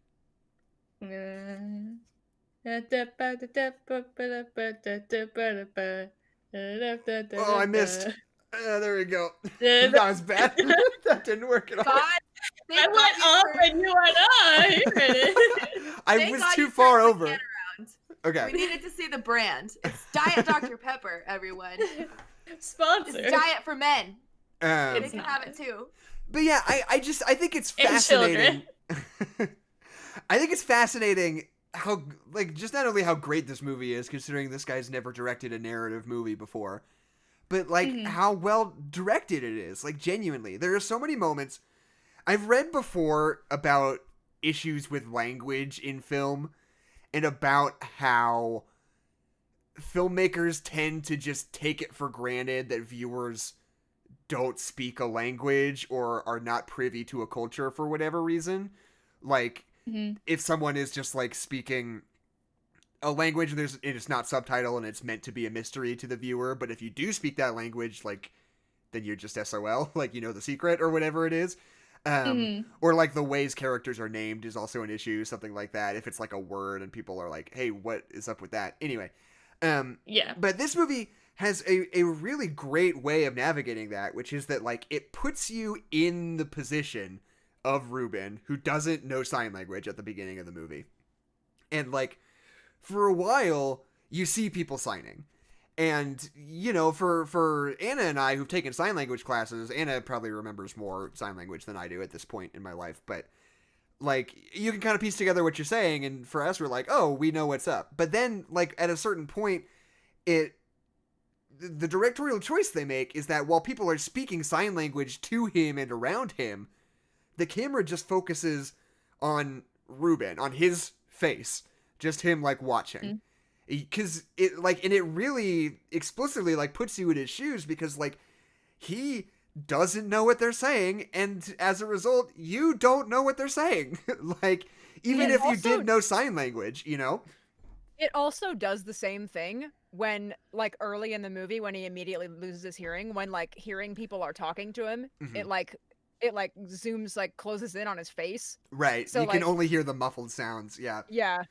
Oh, I missed. There we go. That was bad. That didn't work at all. God, I went up and you went on. You read it. I Thank was God too you far turned the over. can around. Okay. We needed to see the brand. It's Diet Dr. Pepper, everyone. Sponsor. It's diet for men. They It's can not. have it too. But yeah, I think it's And fascinating. I think it's fascinating how, like, just not only how great this movie is, considering this guy's never directed a narrative movie before, but, like, how well directed it is. Like, genuinely. There are so many moments. I've read before about issues with language in film and about how filmmakers tend to just take it for granted that viewers don't speak a language or are not privy to a culture for whatever reason. Like, if someone is just, like, speaking a language and it's not subtitle and it's meant to be a mystery to the viewer, but if you do speak that language, like, then you're just SOL, like, you know the secret or whatever it is. Or, like, the ways characters are named is also an issue, something like that. If it's, like, a word and people are like, hey, what is up with that? Anyway. Yeah. But this movie has a really great way of navigating that, which is that, like, it puts you in the position of Ruben, who doesn't know sign language at the beginning of the movie. And, like, for a while, you see people signing. And, you know, for Anna and I, who've taken sign language classes, Anna probably remembers more sign language than I do at this point in my life, but, like, you can kind of piece together what you're saying, and for us, we're like, oh, we know what's up. But then, like, at a certain point, the directorial choice they make is that while people are speaking sign language to him and around him, the camera just focuses on Ruben, on his face, just him, like, watching. Because it, like, and it really explicitly, like, puts you in his shoes, because, like, he doesn't know what they're saying, and as a result, you don't know what they're saying. Like, even if you did know sign language, you know? It also does the same thing when, like, early in the movie, when he immediately loses his hearing, when, like, hearing people are talking to him, it zooms, like, closes in on his face. Right. So, you like, can only hear the muffled sounds. Yeah. Yeah.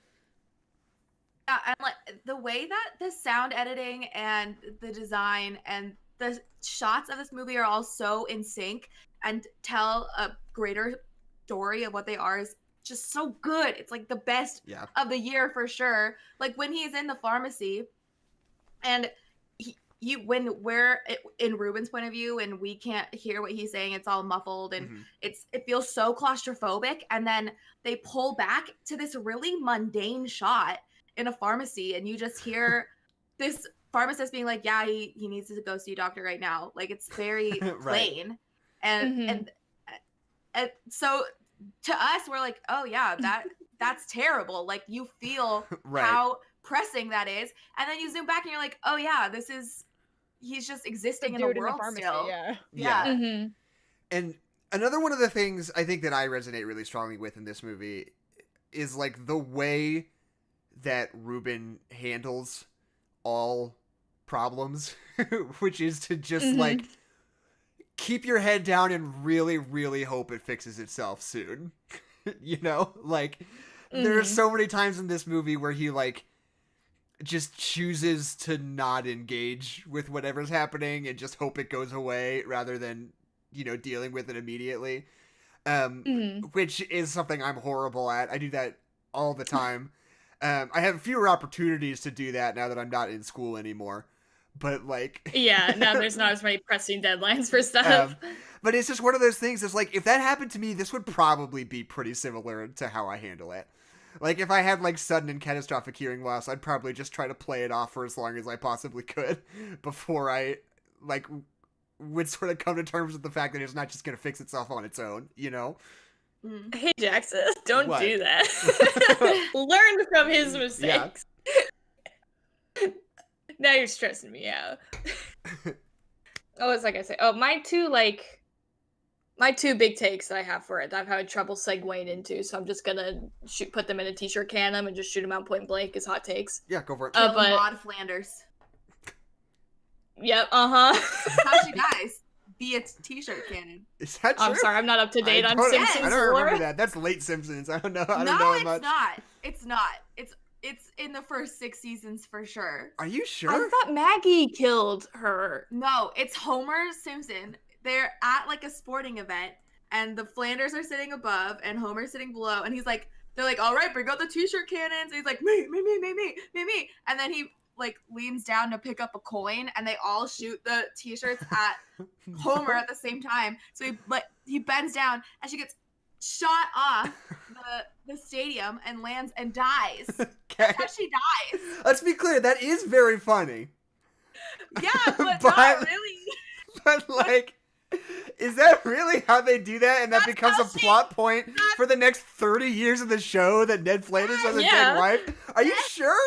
Yeah, and, like, the way that the sound editing and the design and the shots of this movie are all so in sync and tell a greater story of what they are is just so good. It's, like, the best of the year for sure. Like, when he's in the pharmacy and when we're in Ruben's point of view and we can't hear what he's saying, it's all muffled and it feels so claustrophobic, and then they pull back to this really mundane shot in a pharmacy and you just hear this pharmacist being like, yeah, he needs to go see a doctor right now. Like, it's very plain. And so to us, we're like, oh yeah, that's terrible. Like, you feel how pressing that is. And then you zoom back and you're like, oh yeah, he's just existing in the world still. Yeah. And another one of the things I think that I resonate really strongly with in this movie is, like, the way that Ruben handles all problems, which is to just like keep your head down and really, really hope it fixes itself soon. You know, like, there are so many times in this movie where he, like, just chooses to not engage with whatever's happening and just hope it goes away rather than, you know, dealing with it immediately. Which is something I'm horrible at. I do that all the time. I have fewer opportunities to do that now that I'm not in school anymore. But, like... yeah, now there's not as many pressing deadlines for stuff. But it's just one of those things that's like, if that happened to me, this would probably be pretty similar to how I handle it. Like, if I had, like, sudden and catastrophic hearing loss, I'd probably just try to play it off for as long as I possibly could before I, like, would sort of come to terms with the fact that it's not just going to fix itself on its own, you know? Hey, Jackson, don't do that. Learn from his mistakes. Yeah. Now you're stressing me out. Oh, it's like I say. Oh, my two big takes that I have for it that I've had trouble segueing into, so I'm just gonna put them in a t-shirt can and just shoot them out point blank as hot takes. Yeah, go for it. Maud Flanders. Yep, How's you guys? be a t-shirt cannon. Is that true? I'm sorry, I'm not up to date on I Simpsons don't remember lore. that. That's late Simpsons. I don't know. I don't No, know it's much. not. It's not. It's in the first 6 seasons for sure. Are you sure? I thought Maggie killed her. No, it's Homer Simpson. They're at like a sporting event, and the Flanders are sitting above, and Homer's sitting below, and they're like, all right, bring out the t-shirt cannons. And he's like, me. And then he like leans down to pick up a coin, and they all shoot the t-shirts at Homer at the same time. So he bends down, and she gets shot off the stadium and lands and dies. Okay. That's how she dies. Let's be clear. That is very funny. Yeah, but But- not really. But like, is that really how they do that? And that That's becomes how a plot point for the next 30 years of the show that Ned Flanders has a Yeah. dead wife? Are you sure?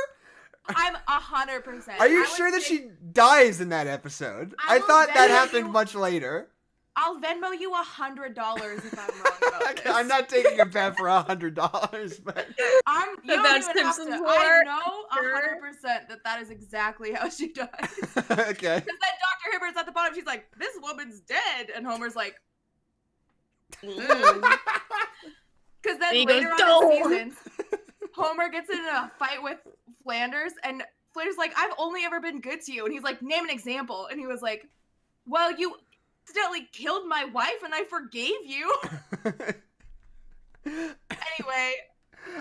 I'm 100%. Are you I sure would that say- she dies in that episode? I I will thought that Venmo happened you- much later. I'll Venmo you $100 if I'm wrong about this. I'm not taking a bet for $100, but You About don't even have Simpsons to. lore? I know Sure. 100% that is exactly how she dies. Because okay. then Dr. Hibbert's at the bottom. She's like, "This woman's dead," and Homer's like, because then And he later goes, on in "No." the seasons, Homer gets in a fight with Flanders, and Flanders like, "I've only ever been good to you," and he's like, "Name an example," and he was like, "Well, you accidentally killed my wife, and I forgave you." Anyway,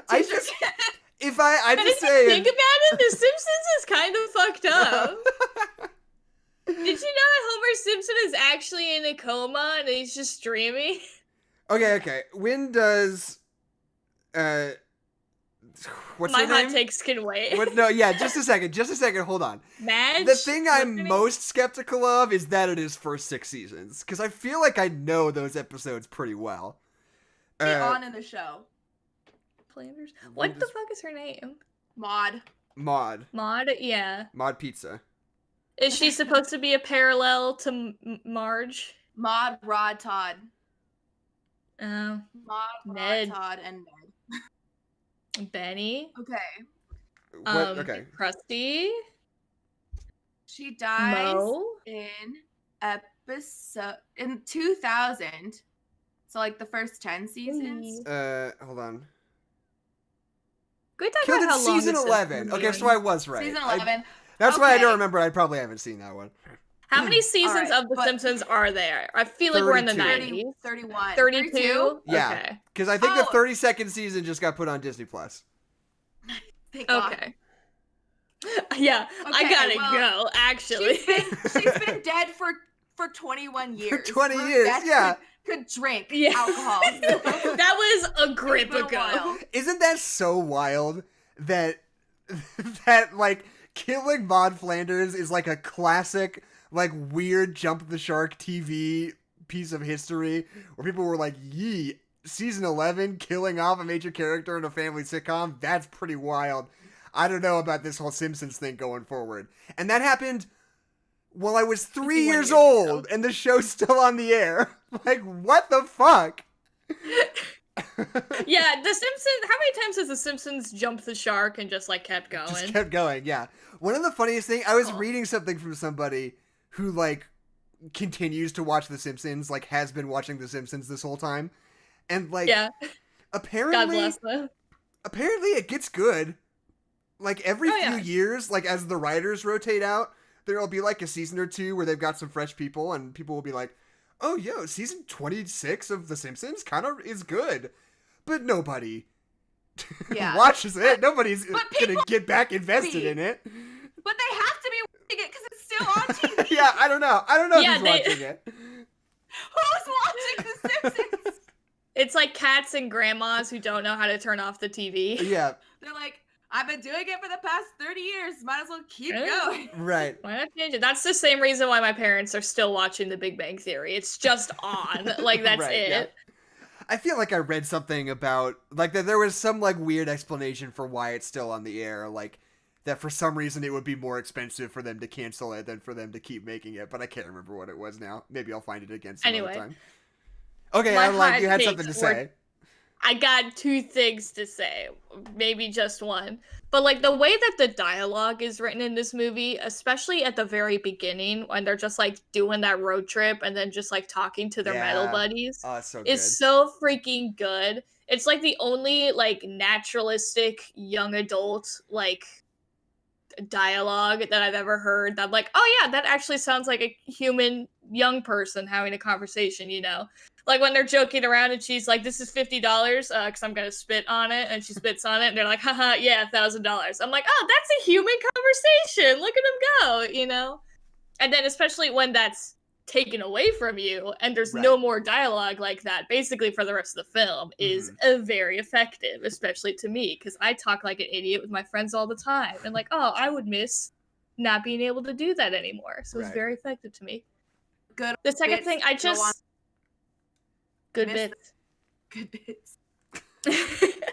I t-shirt just, cannon. if I'm And just if you saying. think about it, The Simpsons is kind of fucked up. Did you know that Homer Simpson is actually in a coma and he's just dreaming? Okay. When does, what's My her hot name? takes can wait. What? No, yeah, just a second. Hold on. Madge? The thing What's her I'm name? most skeptical of is that it is first 6 seasons, because I feel like I know those episodes pretty well. Be on in the show. Flanders? When What the does- fuck is her name? Maud. Maud Yeah. Pizza. Is she supposed to be a parallel to Marge? Maud, Rod, Todd. Oh, Maud, Ned. Rod, Todd, and Ned. Benny? Okay. Okay. Krusty? She dies Mo? in 2000. So like the first 10 seasons. Hold on. Can we talk Killed about in how long season this 11. has Okay, been so I was right. Season 11. That's why I don't Okay. remember. I probably haven't seen that one. How many seasons Alright, of The but- Simpsons are there? I feel like we're in the 32. 90s. 31. 32? Yeah. Okay. Because I think the Oh. 32nd season just got put on Disney Plus. Thank God. Okay. Yeah, I Okay, gotta well, go, actually. She's been dead for 21 years. 20 Her years, death yeah. Could drink Yeah. alcohol. That was a grip It's been a ago. while. Isn't that so wild that like killing Maud Flanders is like a classic like weird jump the shark TV piece of history where people were like, "Yee, season 11 killing off a major character in a family sitcom, that's pretty wild. I don't know about this whole Simpsons thing going forward." And that happened while I was 3 51 years years old ago. and the show's still on the air. Like, what the fuck? Yeah, The Simpsons. How many times has The Simpsons jumped the shark and just like kept going? Just kept going, yeah. One of the funniest things, I was Oh. reading something from somebody who, like, continues to watch The Simpsons, like, has been watching The Simpsons this whole time. And, like, Yeah, God apparently bless them. it gets good. Like, every Oh, few yeah. years, like, as the writers rotate out, there'll be, like, a season or two where they've got some fresh people, and people will be like, "Oh, yo, season 26 of The Simpsons kind of is good." But nobody Yeah. watches it. Nobody's But gonna people get back invested be. in it. But they have to be watching it because it's still on TV. Yeah, I don't know Yeah, who's they- watching it. Who's watching The Simpsons? It's like cats and grandmas who don't know how to turn off the TV. Yeah, They're like, "I've been doing it for the past 30 years. Might as well keep Yeah. going." right. Why not change it? That's the same reason why my parents are still watching The Big Bang Theory. It's just on. Like, that's Right, it. yeah. I feel like I read something about, like, that there was some, like, weird explanation for why it's still on the air, like, that for some reason it would be more expensive for them to cancel it than for them to keep making it, but I can't remember what it was now. Maybe I'll find it again some Anyway. other time. Okay, My Adeline, hot you had takes something to were- say. I got two things to say, maybe just one. But like the way that the dialogue is written in this movie, especially at the very beginning when they're just like doing that road trip and then just like talking to their metal buddies, Oh, it's so is good. so freaking good. It's like the only like naturalistic young adult like dialogue that I've ever heard that I'm like, oh yeah, that actually sounds like a human young person having a conversation, you know? Like when they're joking around and she's like, this is $50 because I'm gonna spit on it, and she spits on it and they're like, haha, yeah, $1,000. I'm like, oh, that's a human conversation, look at them go, you know? And then especially when that's taken away from you and there's no more dialogue like that basically for the rest of the film is very effective, especially to me, because I talk like an idiot with my friends all the time and like, oh, I would miss not being able to do that anymore. So it's very effective to me. Good. The second thing, I just good bits. Good bits. The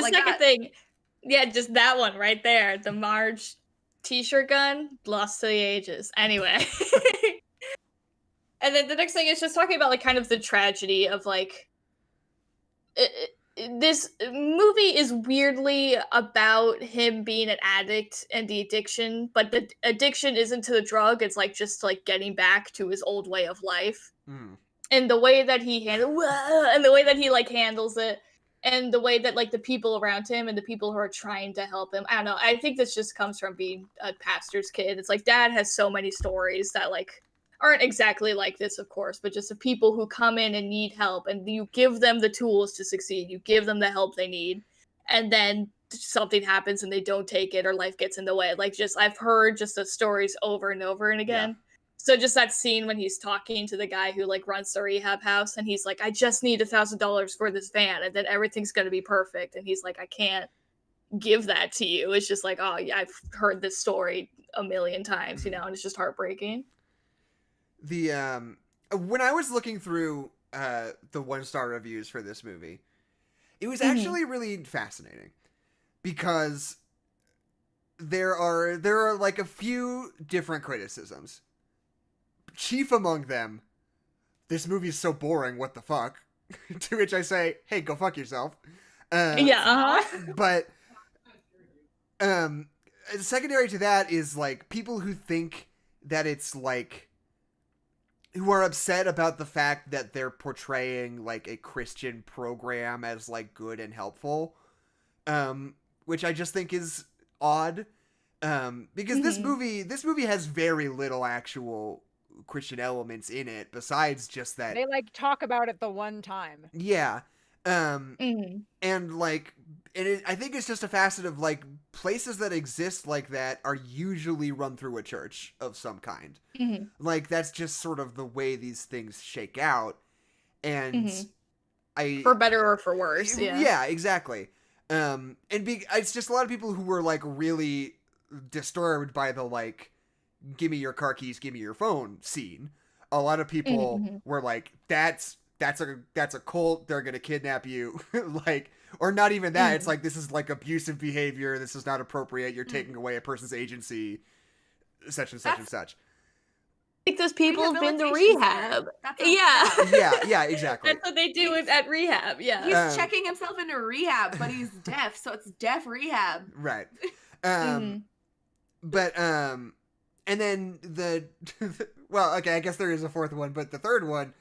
second thing, yeah, just that one right there, the Marge t-shirt gun, lost to the ages. Anyway. And then the next thing is just talking about like kind of the tragedy of like this movie is weirdly about him being an addict and the addiction, but the addiction isn't to the drug, it's like just like getting back to his old way of life. And the way that he handles it, and the way that like the people around him and the people who are trying to help him, I don't know, I think this just comes from being a pastor's kid. It's like dad has so many stories that like aren't exactly like this, of course, but just of people who come in and need help, and you give them the tools to succeed, you give them the help they need, and then something happens and they don't take it or life gets in the way. Like just I've heard just the stories over and over and again. So just that scene when he's talking to the guy who like runs the rehab house and he's like, I just need $1,000 for this van and then everything's going to be perfect. And he's like, I can't give that to you. It's just like, oh yeah, I've heard this story a million times, you know, and it's just heartbreaking. The when I was looking through the 1-star reviews for this movie, it was actually really fascinating because there are like a few different criticisms. Chief among them, this movie is so boring, what the fuck? To which I say, hey, go fuck yourself. But secondary to that is like people who think that it's like, who are upset about the fact that they're portraying like a Christian program as like good and helpful, which I just think is odd, because this movie has very little actual Christian elements in it besides just that they like talk about it the one time. And like, I think it's just a facet of like places that exist like that are usually run through a church of some kind. Like that's just sort of the way these things shake out, and for better or for worse. Yeah, exactly. It's just a lot of people who were like really disturbed by the like, give me your car keys, give me your phone scene. A lot of people were like, that's a cult, they're gonna kidnap you. Like, or not even that, it's like, this is like abusive behavior, this is not appropriate, you're taking away a person's agency, such and such and such. I think those people have been to rehab. Yeah, exactly. That's what they do at rehab. Yeah, he's checking himself into rehab, but he's deaf, so it's deaf rehab. Right. But and then well, okay, I guess there is a fourth one, but the third one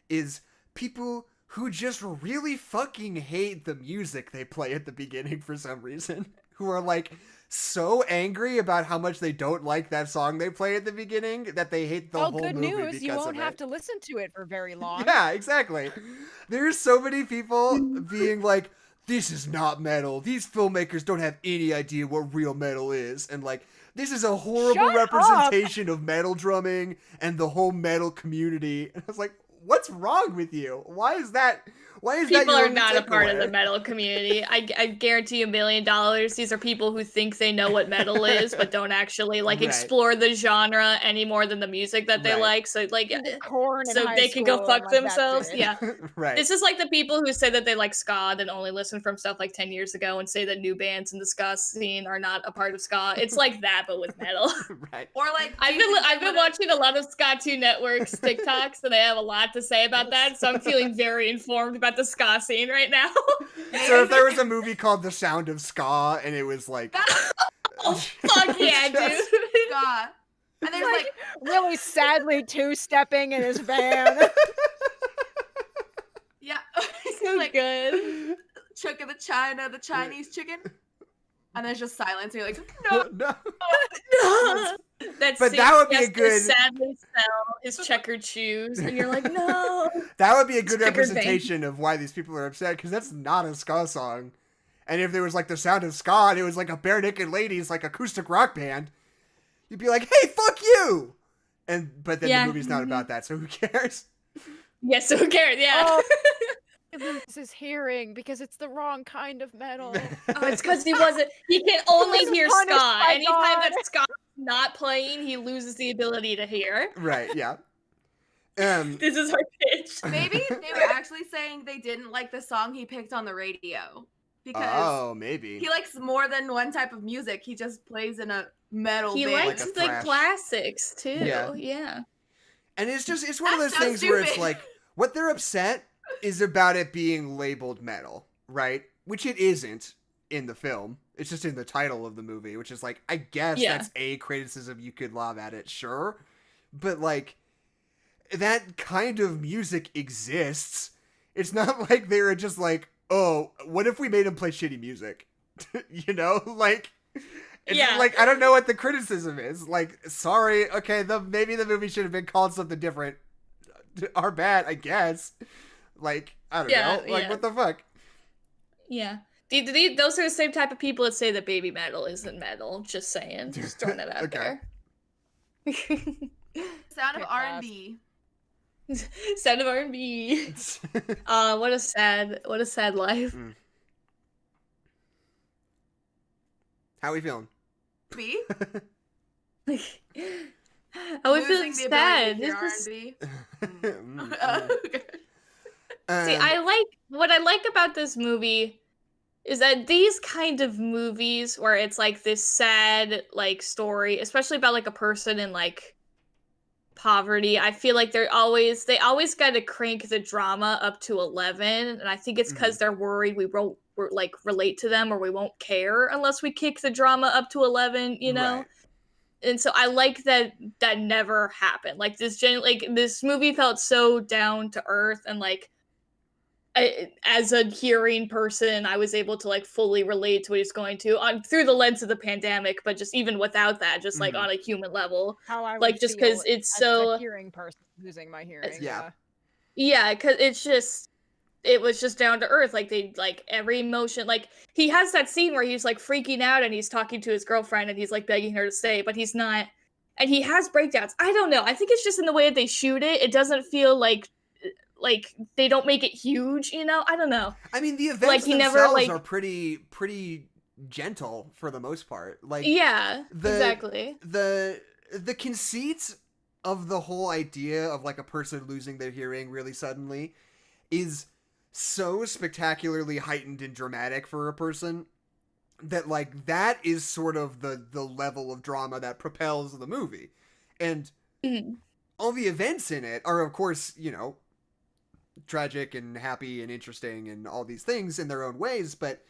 is people who just really fucking hate the music they play at the beginning for some reason, who are like so angry about how much they don't like that song they play at the beginning that they hate the whole movie because of it. Good news, you won't have to listen to it for very long. Yeah, exactly. There's so many people being like, this is not metal. These filmmakers don't have any idea what real metal is. And like, this is a horrible representation of metal drumming and the whole metal community. And I was like, what's wrong with you? Why is that? People are not a part of the metal community. I guarantee you $1 million. These are people who think they know what metal is, but don't actually like explore the genre any more than the music that they like. So like, so they can go fuck themselves. Yeah. Right. This is like the people who say that they like ska and only listen from stuff like 10 years ago and say that new bands in the ska scene are not a part of ska. It's like that, but with metal. Right. Or like, I've been watching a lot of Ska 2 Network's TikToks, and they have a lot to say about that, so I'm feeling very informed about the ska scene right now. So if there was a movie called The Sound of Ska, and it was like, oh fuck yeah, dude! God. And there's like really sadly two-stepping in his van. yeah, So like good. Chuck the China, the Chinese chicken, and there's just silence. And you're like, no, no. No. But that would be a good. Sadly sell his checkered shoes, and you're like, no. That would be a good Checkered representation of why these people are upset, because that's not a ska song. And if there was like The Sound of Ska, and it was like a bare naked ladies like acoustic rock band, you'd be like, hey, fuck you. But then the movie's not about that, so who cares? Yeah, so who cares? Yeah. Oh. He loses his hearing because it's the wrong kind of metal. Oh, it's because he can only hear ska. Anytime God. that ska's not playing, he loses the ability to hear. Right, yeah. This is our pitch. maybe they were actually saying they didn't like the song he picked on the radio. Because maybe. he likes more than one type of music. He just plays in a metal He band. likes the classics too. Yeah. And it's one of those things where it's like, what they're upset is about it being labeled metal, right? Which it isn't in the film. It's just in the title of the movie, which is like, I guess that's a criticism you could lob at it, sure. But like, that kind of music exists. It's not like they were just like, oh, what if we made him play shitty music? You know? Like, it's like, I don't know what the criticism is. Like, sorry, okay, maybe the movie should have been called something different. Our bad, I guess. Like, I don't know. Like, what the fuck? Yeah. Those are the same type of people that say that baby metal isn't metal. Just saying. Just throwing it out there. Sound of R&B. Sound of R&B. What a sad life. How we feeling? Me? We feeling sad. R&B. See, what I like about this movie is that these kind of movies where it's like this sad like story, especially about like a person in like poverty, I feel like they always got to crank the drama up to 11, and I think it's because they're worried we won't relate to them, or we won't care unless we kick the drama up to 11, you know. Right. And so I like that never happened. Like this movie felt so down to earth, and like as a hearing person, I was able to like fully relate to what he's going to through the lens of the pandemic, but just even without that, just like on a human level, how I like just because it's so a hearing person losing my hearing. Yeah, because it was just down to earth. Like they like every emotion. Like he has that scene where he's like freaking out and he's talking to his girlfriend and he's like begging her to stay, but he's not. And he has breakdowns. I don't know. I think it's just in the way that they shoot it. It doesn't feel like they don't make it huge, you know? I don't know. I mean, the events themselves are pretty gentle for the most part. Like, yeah, exactly. The conceit of the whole idea of like a person losing their hearing really suddenly is so spectacularly heightened and dramatic for a person that like that is sort of the level of drama that propels the movie. And all the events in it are, of course, you know, tragic and happy and interesting and all these things in their own ways, but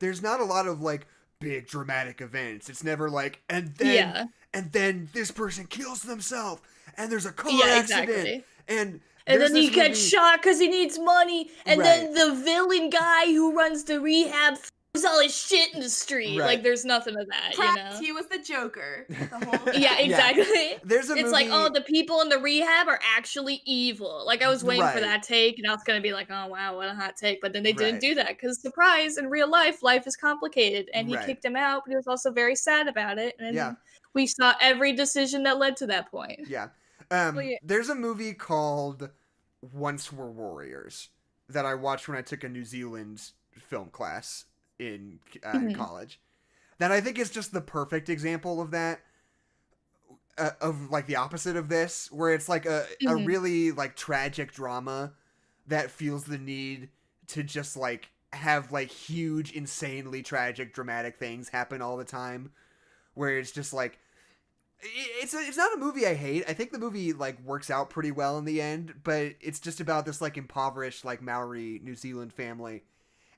there's not a lot of like big dramatic events. It's never like and then this person kills themselves and there's a car accident and then he gets shot because he needs money, and then the villain guy who runs the rehab throws all his shit in the street. Like there's nothing of that, you know. He was the Joker. The whole yeah, exactly. There's it's like, oh, the people in the rehab are actually evil. Like I was waiting for that take, and I was gonna be like, oh wow, what a hot take. But then they didn't do that because surprise, in real life is complicated, and he kicked him out, but he was also very sad about it. And we saw every decision that led to that point. Yeah. There's a movie called Once We're Warriors that I watched when I took a New Zealand film class in college that I think is just the perfect example of that, of like the opposite of this, where it's like a really like tragic drama that feels the need to just like have like huge, insanely tragic, dramatic things happen all the time, where it's just like It's not a movie I hate. I think the movie like works out pretty well in the end, but it's just about this like impoverished like Maori New Zealand family,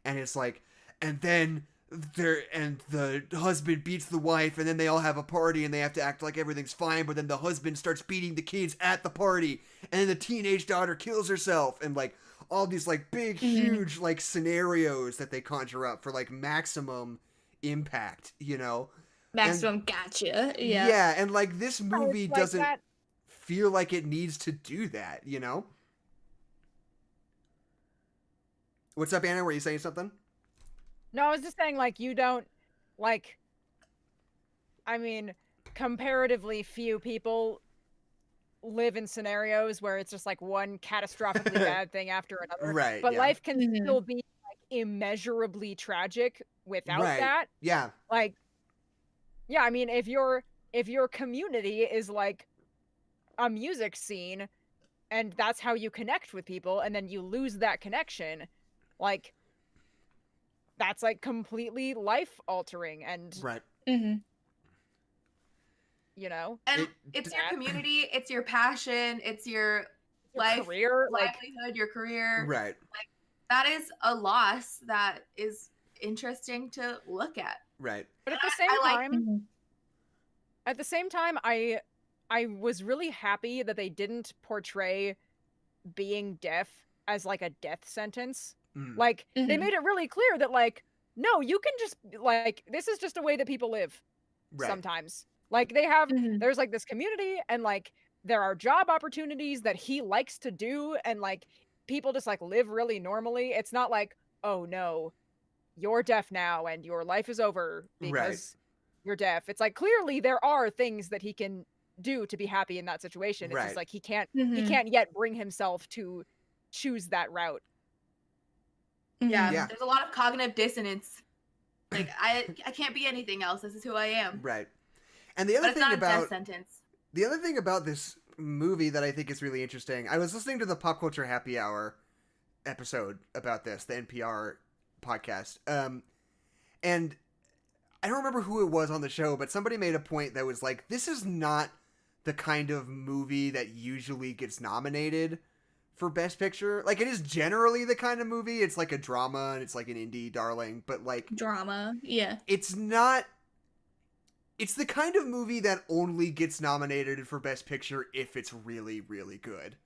and it's like, and then the husband beats the wife, and then they all have a party and they have to act like everything's fine, but then the husband starts beating the kids at the party, and then the teenage daughter kills herself, and like all these like big huge like scenarios that they conjure up for like maximum impact, you know. Maximum gotcha. Yeah. Yeah, and like this movie like doesn't that. feel like it needs to do that, you know? What's up, Anna? Were you saying something? No, I was just saying, like, you don't, like, I mean, comparatively few people live in scenarios where it's just like one catastrophically bad thing after another. Right, But yeah. life can still be like immeasurably tragic without Right. that. Yeah. Like, yeah, I mean, if your community is like a music scene and that's how you connect with people, and then you lose that connection, like, that's like completely life altering, and Right. you know, And it's your community, it's your passion, it's your life, career, like, livelihood, your career. Right. Like, that is a loss that is interesting to look at. Right. but at the same time, I was really happy that they didn't portray being deaf as like a death sentence. Like, they made it really clear that, like, no, you can just, like, this is just a way that people live sometimes. Like, they have, there's, like, this community, and, like, there are job opportunities that he likes to do, and, like, people just, like, live really normally. It's not like, oh, no, you're deaf now, and your life is over because you're deaf. It's, like, clearly there are things that he can do to be happy in that situation. It's just, like, he can't yet bring himself to choose that route. Yeah, there's a lot of cognitive dissonance. Like, I can't be anything else. This is who I am. Right. And the other But it's thing not a about death sentence. the other thing about this movie that I think is really interesting, I was listening to the Pop Culture Happy Hour episode about this, the NPR podcast. And I don't remember who it was on the show, but somebody made a point that was like, this is not the kind of movie that usually gets nominated for Best Picture. Like, it is generally the kind of movie, it's like a drama and it's like an indie darling, but like Drama, yeah. it's not, it's the kind of movie that only gets nominated for Best Picture if it's really, really good.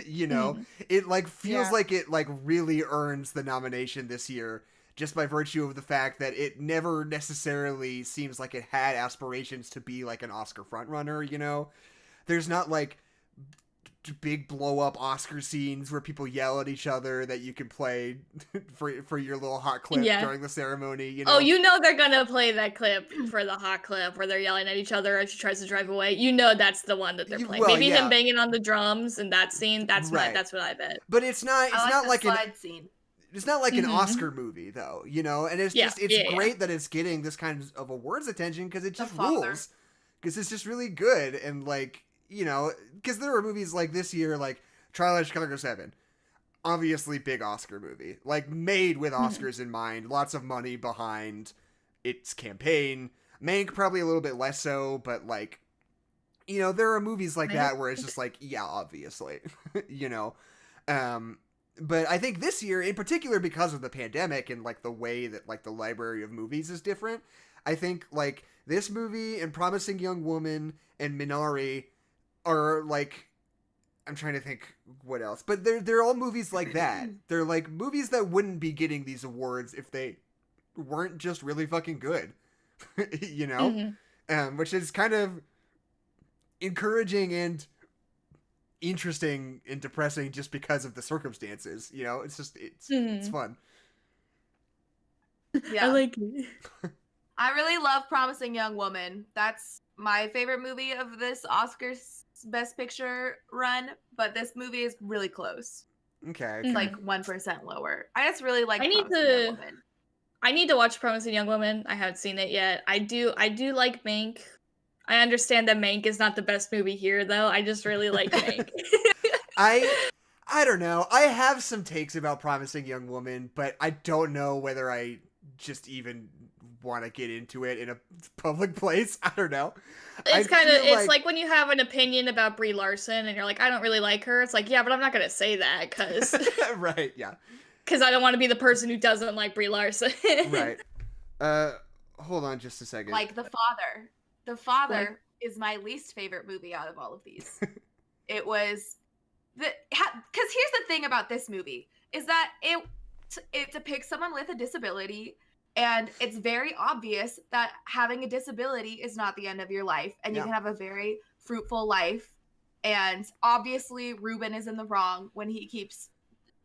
You know? It like feels like it like really earns the nomination this year just by virtue of the fact that it never necessarily seems like it had aspirations to be like an Oscar frontrunner, you know? There's not like big blow up Oscar scenes where people yell at each other that you can play for your little hot clip during the ceremony, you know? Oh, you know they're gonna play that clip for the hot clip where they're yelling at each other as she tries to drive away. You know that's the one that they're playing. Well, Maybe him banging on the drums in that scene. That's Right. that's what I bet. But it's not like the slide scene. It's not like an Oscar movie though, you know? And it's just great that it's getting this kind of awards attention because it just rules. Because it's just really good, and like, you know, because there were movies like this year, like Trial of Chicago 7, obviously big Oscar movie, like made with Oscars in mind, lots of money behind its campaign. Mank probably a little bit less so, but like, you know, there are movies like that where it's just like, yeah, obviously, you know. But I think this year, in particular, because of the pandemic and like the way that like the library of movies is different, I think like this movie and Promising Young Woman and Minari are like, I'm trying to think what else, but they're all movies like that. They're like movies that wouldn't be getting these awards if they weren't just really fucking good, you know? Which is kind of encouraging and interesting and depressing just because of the circumstances, you know? It's just, it's fun. Yeah. I like it. I really love Promising Young Woman. That's my favorite movie of this Oscars Best Picture run, but this movie is really close. Okay. It's like 1% lower. I just really like I need Promising Young Woman. I need to watch Promising Young Woman. I haven't seen it yet. I do like Mank. I understand that Mank is not the best movie here, though. I just really like Mank. I don't know. I have some takes about Promising Young Woman, but I don't know whether I just even want to get into it in a public place. I don't know. It's kind of, it's like when you have an opinion about Brie Larson and you're like, I don't really like her. It's like, yeah, but I'm not going to say that because... Right, yeah. Because I don't want to be the person who doesn't like Brie Larson. Right. Hold on just a second. Like The Father. The Father is my least favorite movie out of all of these. It was... Because here's the thing about this movie, is that it depicts someone with a disability, and it's very obvious that having a disability is not the end of your life, and you can have a very fruitful life. And obviously, Ruben is in the wrong when he keeps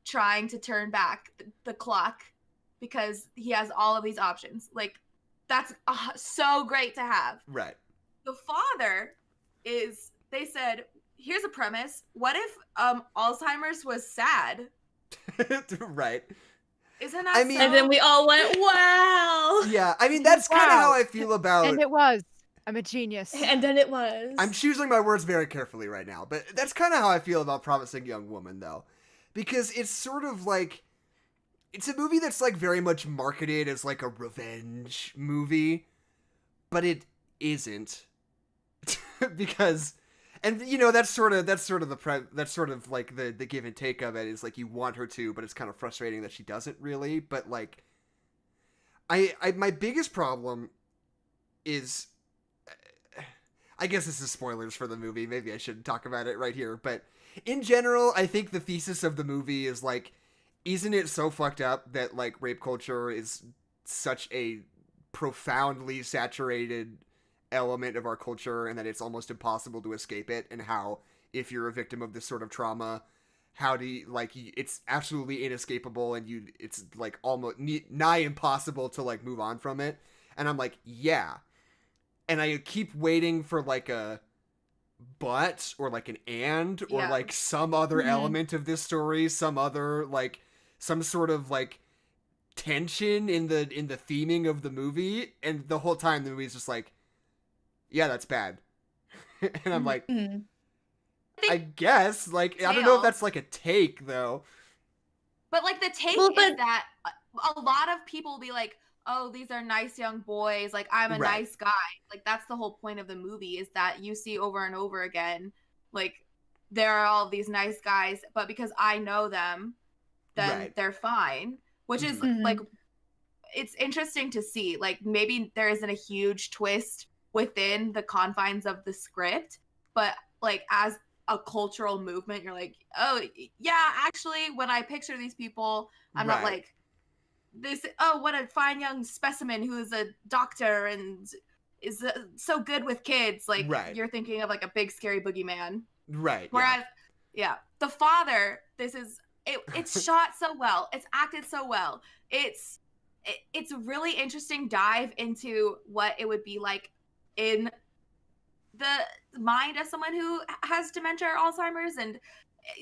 trying to turn back the clock because he has all of these options. Like, that's so great to have. Right. The Father is, they said, here's a premise. What if Alzheimer's was sad? Right. Isn't that and then we all went, wow. Yeah, I mean, that's kind of how I feel about... And it was. I'm a genius. And then it was. I'm choosing my words very carefully right now, but that's kind of how I feel about Promising Young Woman, though. Because it's sort of like... It's a movie that's, like, very much marketed as, like, a revenge movie. But isn't. Because... And, you know, that's sort of like the give and take of it, is like you want her to, but it's kind of frustrating that she doesn't really. But like, my biggest problem is, I guess this is spoilers for the movie. Maybe I shouldn't talk about it right here. But in general, I think the thesis of the movie is like, isn't it so fucked up that like rape culture is such a profoundly saturated element of our culture, and that it's almost impossible to escape it, and how if you're a victim of this sort of trauma, how do you, like, it's absolutely inescapable, and it's like almost nigh impossible to like move on from it. And I'm like, yeah. And I keep waiting for like a but, or like an and, or like some other element of this story, some other like some sort of like tension in the theming of the movie, and the whole time the movie's just like, yeah, that's bad. And I'm like, I guess, like, I don't know if that's like a take, though. But like, the take is that a lot of people will be like, oh, these are nice young boys, like, I'm a nice guy. Like, that's the whole point of the movie, is that you see over and over again, like, there are all these nice guys, but because I know them, then they're fine. Which is, like, it's interesting to see. Like, maybe there isn't a huge twist within the confines of the script, but like as a cultural movement, you're like, oh yeah, actually when I picture these people, I'm not like this, oh, what a fine young specimen who is a doctor and is so good with kids. Like, you're thinking of like a big scary boogeyman. Right. Whereas The Father, this is it's shot so well, it's acted so well, it's a really interesting dive into what it would be like in the mind of someone who has dementia or Alzheimer's and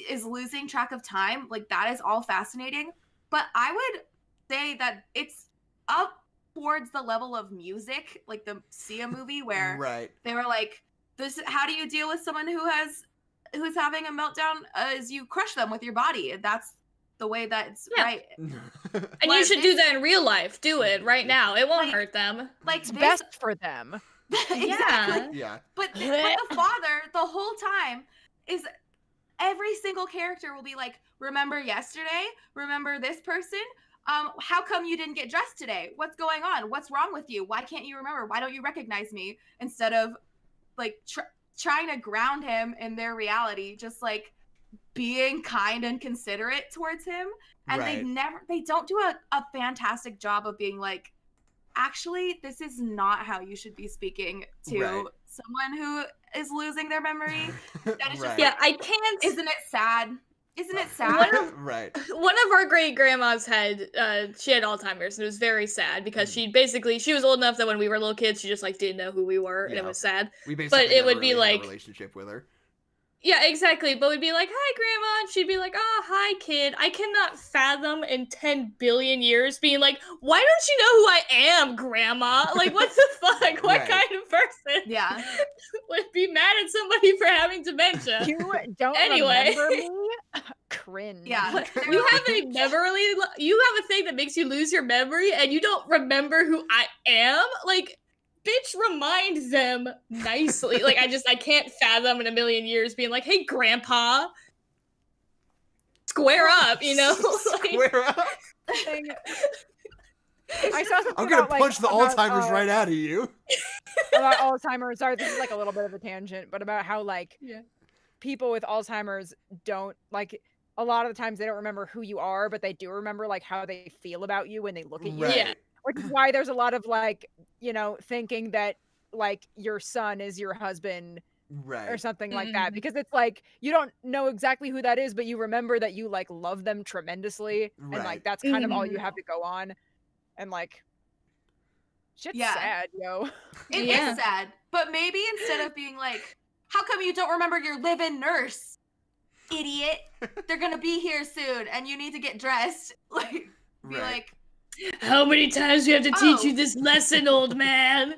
is losing track of time. Like, that is all fascinating. But I would say that it's up towards the level of music, like the Sia movie, where they were like, "This, how do you deal with someone who's having a meltdown? Is you crush them with your body. That's the way that it's right." And you should do that in real life. Do it right now. It won't hurt them. Like, it's best for them. Exactly. But The Father, the whole time, is every single character will be like, remember yesterday? Remember this person? How come you didn't get dressed today? What's going on? What's wrong with you? Why can't you remember? Why don't you recognize me? Instead of like trying to ground him in their reality, just like being kind and considerate towards him. And they don't do a fantastic job of being like, actually, this is not how you should be speaking to someone who is losing their memory. That is just I can't. Isn't it sad? Isn't it sad? One of our great grandmas had she had Alzheimer's, and it was very sad because she was old enough that when we were little kids, she just like didn't know who we were, and it was sad. We basically but it would really be like had a relationship with her. Yeah, exactly. But we'd be like, "Hi, Grandma," and she'd be like, "Oh, hi, kid." I cannot fathom in 10 billion years being like, "Why don't you know who I am, Grandma?" Like, what the fuck? What kind of person would be mad at somebody for having dementia? You don't remember me? cringe. Yeah. You have you have a thing that makes you lose your memory and you don't remember who I am? Like, bitch, remind them nicely. Like, I can't fathom in a million years being like, hey, grandpa, square up, you know? Square up. I saw something I'm gonna about, punch the about, Alzheimer's right out of you. About Alzheimer's. Sorry, this is like a little bit of a tangent, but about how people with Alzheimer's don't like. A lot of the times they don't remember who you are, but they do remember like how they feel about you when they look at you. Right. Yeah. Which is why there's a lot of like, you know, thinking that like your son is your husband Right. or something like that, because it's like you don't know exactly who that is, but you remember that you like love them tremendously, and Right. like that's kind of all you have to go on, and like shit's sad, yo. It is sad, but maybe instead of being like, how come you don't remember your live-in nurse, idiot? They're gonna be here soon, and you need to get dressed. Like, be like, how many times do we have to teach you this lesson, old man?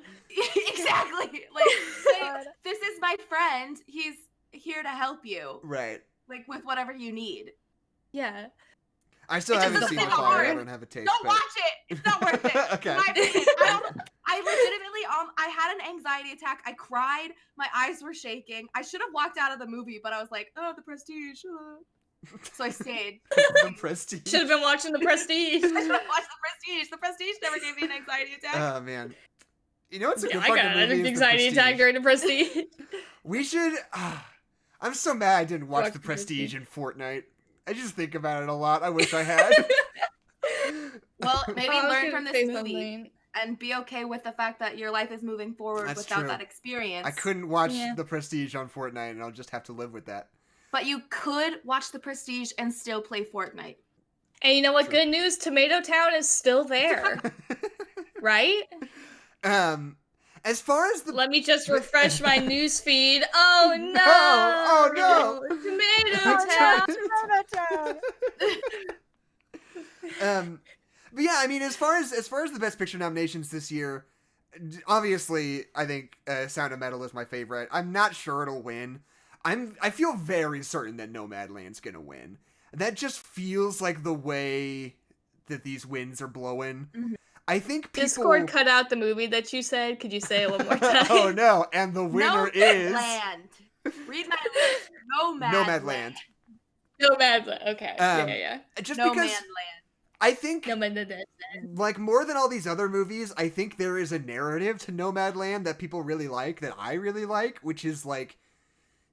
Exactly. Like, say, this is my friend. He's here to help you. Right. Like, with whatever you need. Yeah. I still haven't seen the Fire. I don't have a taste. Don't watch it. It's not worth it. Okay. I legitimately, I had an anxiety attack. I cried. My eyes were shaking. I should have walked out of the movie, but I was like, oh, The Prestige. So I stayed. The Prestige. Should have been watching The Prestige. I should have watched The Prestige. The Prestige never gave me an anxiety attack. Oh, man. You know what's a good I fucking got movie? an anxiety attack during The Prestige. We should... I'm so mad I didn't watch The Prestige in Fortnite. I just think about it a lot. I wish I had. Well, maybe learn from this movie and be okay with the fact that your life is moving forward without that experience. I couldn't watch The Prestige on Fortnite, and I'll just have to live with that. But you could watch The Prestige and still play Fortnite. And you know what? Good news, Tomato Town is still there. Right? As far as the... Let me just refresh my news feed. Oh no! Oh no! Tomato Town! But yeah, I mean, as far as the Best Picture nominations this year, obviously, I think Sound of Metal is my favorite. I'm not sure it'll win. I feel very certain that Nomadland's gonna win. That just feels like the way that these wins are blowing. Mm-hmm. I think people... Discord cut out the movie that you said. Could you say it one more time? Oh no! And the winner is Nomadland. Read my list. Nomadland. Nomadland. Okay. Yeah. Just because I think, Nomadland. like more than all these other movies, I think there is a narrative to Nomadland that people really like, that I really like, which is like,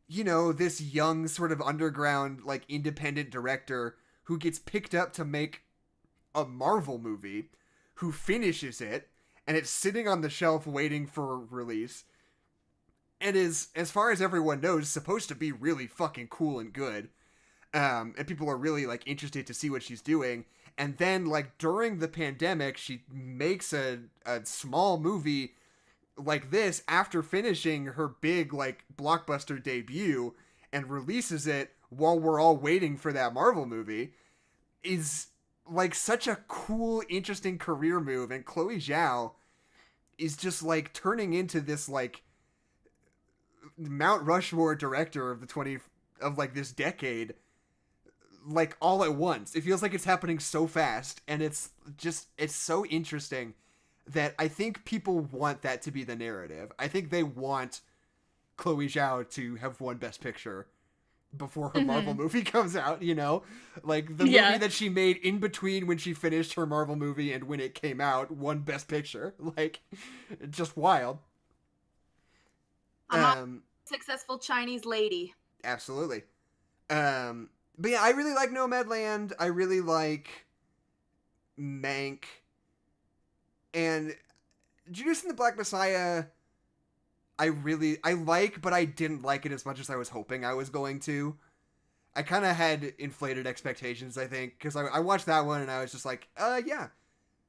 you know, this young sort of underground, like independent director who gets picked up to make a Marvel movie, who finishes it, and it's sitting on the shelf waiting for release, and is, as far as everyone knows, supposed to be really fucking cool and good. And people are really, like, interested to see what she's doing. And then, like, during the pandemic, she makes a small movie like this after finishing her big, like, blockbuster debut, and releases it while we're all waiting for that Marvel movie, is... like such a cool, interesting career move, and Chloe Zhao is just like turning into this like Mount Rushmore director of this decade, like all at once. It feels like it's happening so fast, and it's so interesting that I think people want that to be the narrative. I think they want Chloe Zhao to have won Best Picture before her Marvel movie comes out, you know? Like, the movie that she made in between when she finished her Marvel movie and when it came out won Best Picture. Like, just wild. A successful Chinese lady. Absolutely. But yeah, I really like Nomadland. I really like Mank. And Judas and the Black Messiah... I like, but I didn't like it as much as I was hoping I was going to. I kind of had inflated expectations, I think, because I watched that one and I was just like, yeah.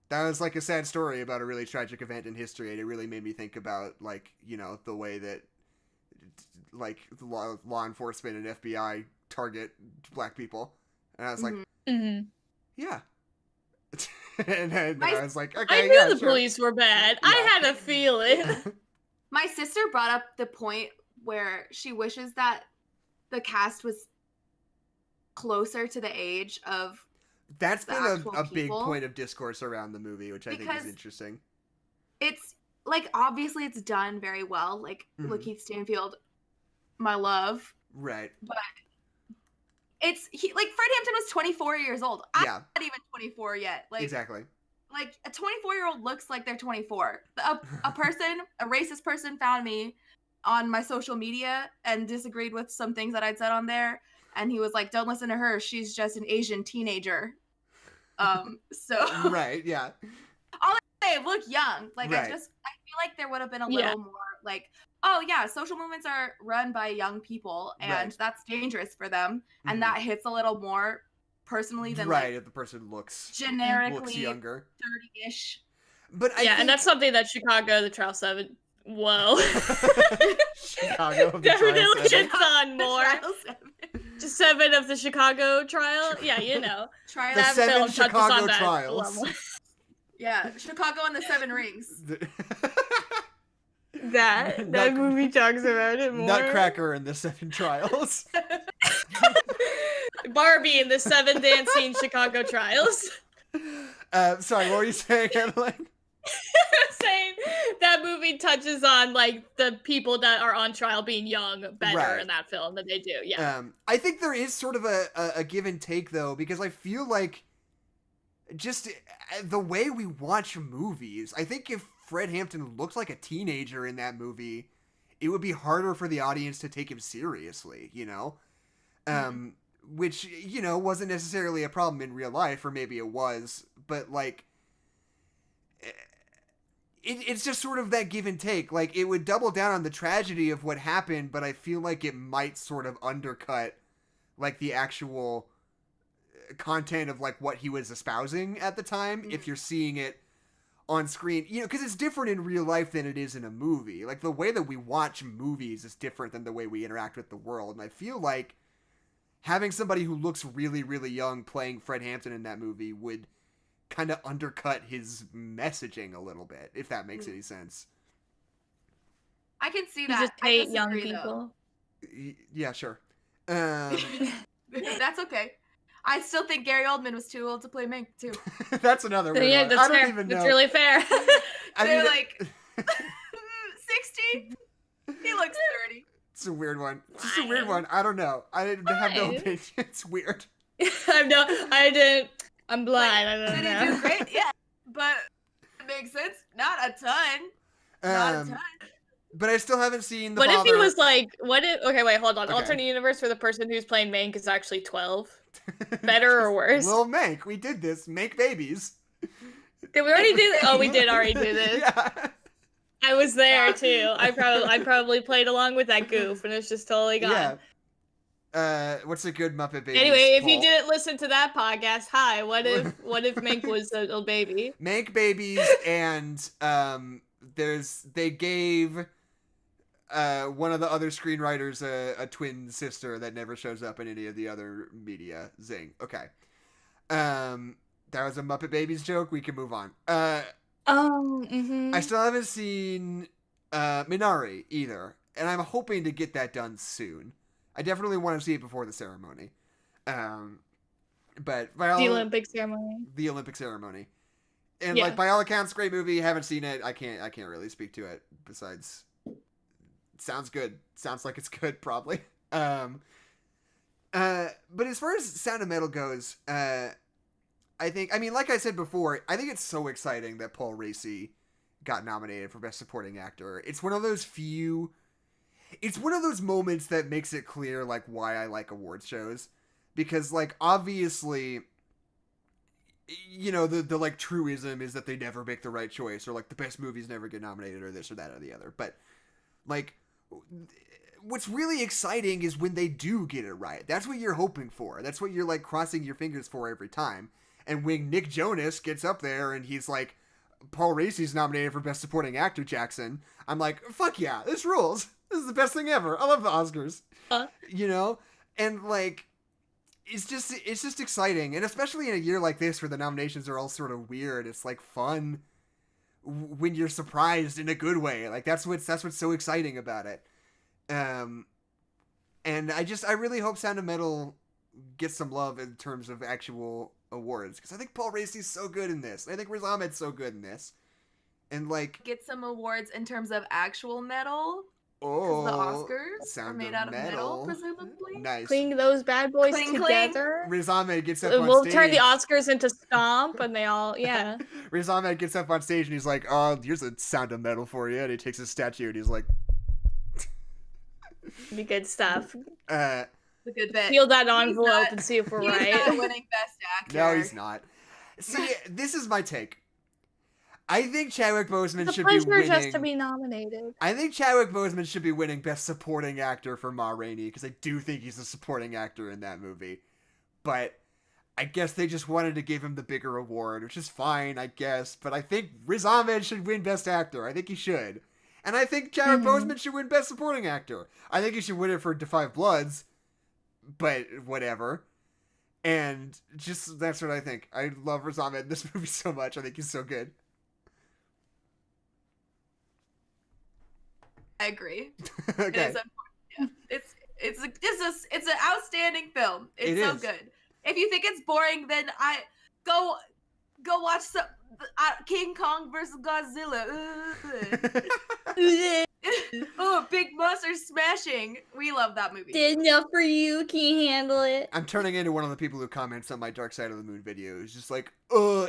That was like a sad story about a really tragic event in history, and it really made me think about, like, you know, the way that, like, law enforcement and FBI target black people. And I was like, yeah. and then I was like, okay, I knew the police were bad. Yeah. I had a feeling. My sister brought up the point where she wishes that the cast was closer to the age of That's the been actual a big people. point of discourse around the movie, which I think is Because interesting. it's like obviously it's done very well. Like Lakeith Stanfield, my love. Right. But it's like Fred Hampton was 24 years old. I'm not even 24 yet. Like exactly. Like a 24-year-old looks like they're 24. A person, a racist person, found me on my social media and disagreed with some things that I'd said on there, and he was like, "Don't listen to her. She's just an Asian teenager." So right, yeah. All I say, look young. Like right. I feel like there would have been a little more like, oh yeah, social movements are run by young people, and that's dangerous for them, and that hits a little more personally than like, if the person looks generically younger, 30-ish. But I think... and that's something that Chicago the Trial 7. Whoa. Chicago the definitely Trial 7. gets on more. Just 7 of the Chicago trial. Yeah, you know. Trial. The 7 Chicago trials. Yeah, Chicago and the 7 Rings. that movie talks about it more. Nutcracker and the 7 trials. Barbie and the 7 dancing Chicago trials. Sorry, what were you saying, Adeline? I'm saying that movie touches on like the people that are on trial being young better in that film than they do. Yeah. I think there is sort of a give and take though, because I feel like just the way we watch movies, I think if Fred Hampton looked like a teenager in that movie, it would be harder for the audience to take him seriously, you know? Which, you know, wasn't necessarily a problem in real life, or maybe it was, but like, it's just sort of that give and take. Like, it would double down on the tragedy of what happened, but I feel like it might sort of undercut, like, the actual content of, like, what he was espousing at the time, if you're seeing it on screen. You know, because it's different in real life than it is in a movie. Like, the way that we watch movies is different than the way we interact with the world, and I feel like having somebody who looks really, really young playing Fred Hampton in that movie would kind of undercut his messaging a little bit, if that makes any sense. I can see You that. just hate young people. Yeah, sure. That's okay. I still think Gary Oldman was too old to play Mink, too. That's another one. Yeah, that's I don't fair. even know. It's really fair. They're like 60. He looks 30. It's a weird one. It's just a weird one. I don't know. I have no opinion. It's weird. I'm blind. I don't know. Did he do great? Yeah, but it makes sense. Not a ton. Not a ton. But I still haven't seen the What father... if he was like, okay, wait, hold on. Okay. Alternate universe for the person who's playing Mank is actually 12. Better or worse? Little Mank. We did this. Make babies. Did we already do this? Oh, we did already do this. Yeah. I was there too. I probably played along with that goof and it's just totally gone. Yeah. What's a good Muppet Babies Anyway, if poll? you didn't listen to that podcast, hi. What if Mank was a little baby? Mank babies, and they gave one of the other screenwriters a twin sister that never shows up in any of the other media. Zing. Okay. That was a Muppet Babies joke. We can move on. I still haven't seen Minari either, and I'm hoping to get that done soon. I definitely want to see it before the ceremony. But the Olympic ceremony. And like by all accounts, great movie. Haven't seen it. I can't really speak to it. Besides, sounds good. Sounds like it's good, probably. But as far as Sound of Metal goes, like I said before, I think it's so exciting that Paul Raci got nominated for Best Supporting Actor. It's one of those moments that makes it clear, like, why I like awards shows. Because, like, obviously, you know, the like, truism is that they never make the right choice, or, like, the best movies never get nominated, or this or that or the other. But, like, what's really exciting is when they do get it right. That's what you're hoping for. That's what you're, like, crossing your fingers for every time. And when Nick Jonas gets up there and he's like, Paul Raci's nominated for Best Supporting Actor, Jackson, I'm like, fuck yeah, this rules. This is the best thing ever. I love the Oscars. You know? And, like, it's just exciting. And especially in a year like this where the nominations are all sort of weird, it's, like, fun when you're surprised in a good way. Like, that's what's so exciting about it. And I really hope Sound of Metal get some love in terms of actual awards. Because I think Paul Raci's so good in this. I think Riz Ahmed's so good in this. And like... Get some awards in terms of actual metal. Oh, the Oscars are made out of metal, metal, presumably. Nice. Cling those bad boys Cling, together. Riz Ahmed gets up on We'll stage. turn the Oscars into Stomp, and they all, yeah. Riz Ahmed gets up on stage and he's like, "Oh, here's a sound of metal for you." And he takes his statue and he's like, Be good stuff. It's a good bit. Peel that envelope and see if we're He's right. not winning Best Actor. "No, he's not." See, this is my take. I think Chadwick Boseman It's a should be pleasure winning. just to be nominated. I think Chadwick Boseman should be winning Best Supporting Actor for Ma Rainey because I do think he's a supporting actor in that movie. But I guess they just wanted to give him the bigger award, which is fine, I guess. But I think Riz Ahmed should win Best Actor. I think he should. And I think Chadwick Boseman should win Best Supporting Actor. I think he should win it for Da 5 Bloods, but whatever. And just, that's what I think. I love Riz Ahmed in this movie so much. I think he's so good. I agree. Okay. It is it's an outstanding film. It's so good. If you think it's boring, then go watch some King Kong versus Godzilla. Oh, big monster smashing. We love that movie. Did enough for you. Can you handle it? I'm turning into one of the people who comments on my Dark Side of the Moon video. It's just like,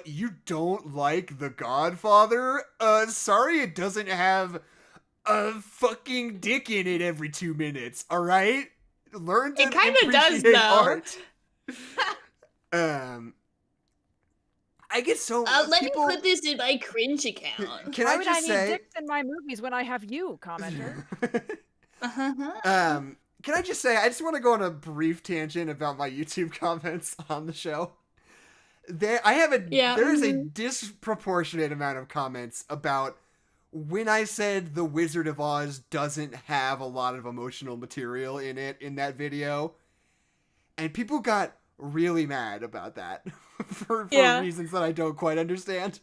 you don't like The Godfather? Sorry it doesn't have a fucking dick in it every 2 minutes, alright? Learn to It kind of does, appreciate though. art. I get so Let people... me put this in my cringe account. Can Why I would just I say... need dicks in my movies when I have you, commenter? Can I just say, I just want to go on a brief tangent about my YouTube comments on the show. There's a disproportionate amount of comments about when I said The Wizard of Oz doesn't have a lot of emotional material in it in that video. And people got really mad about that for reasons that I don't quite understand.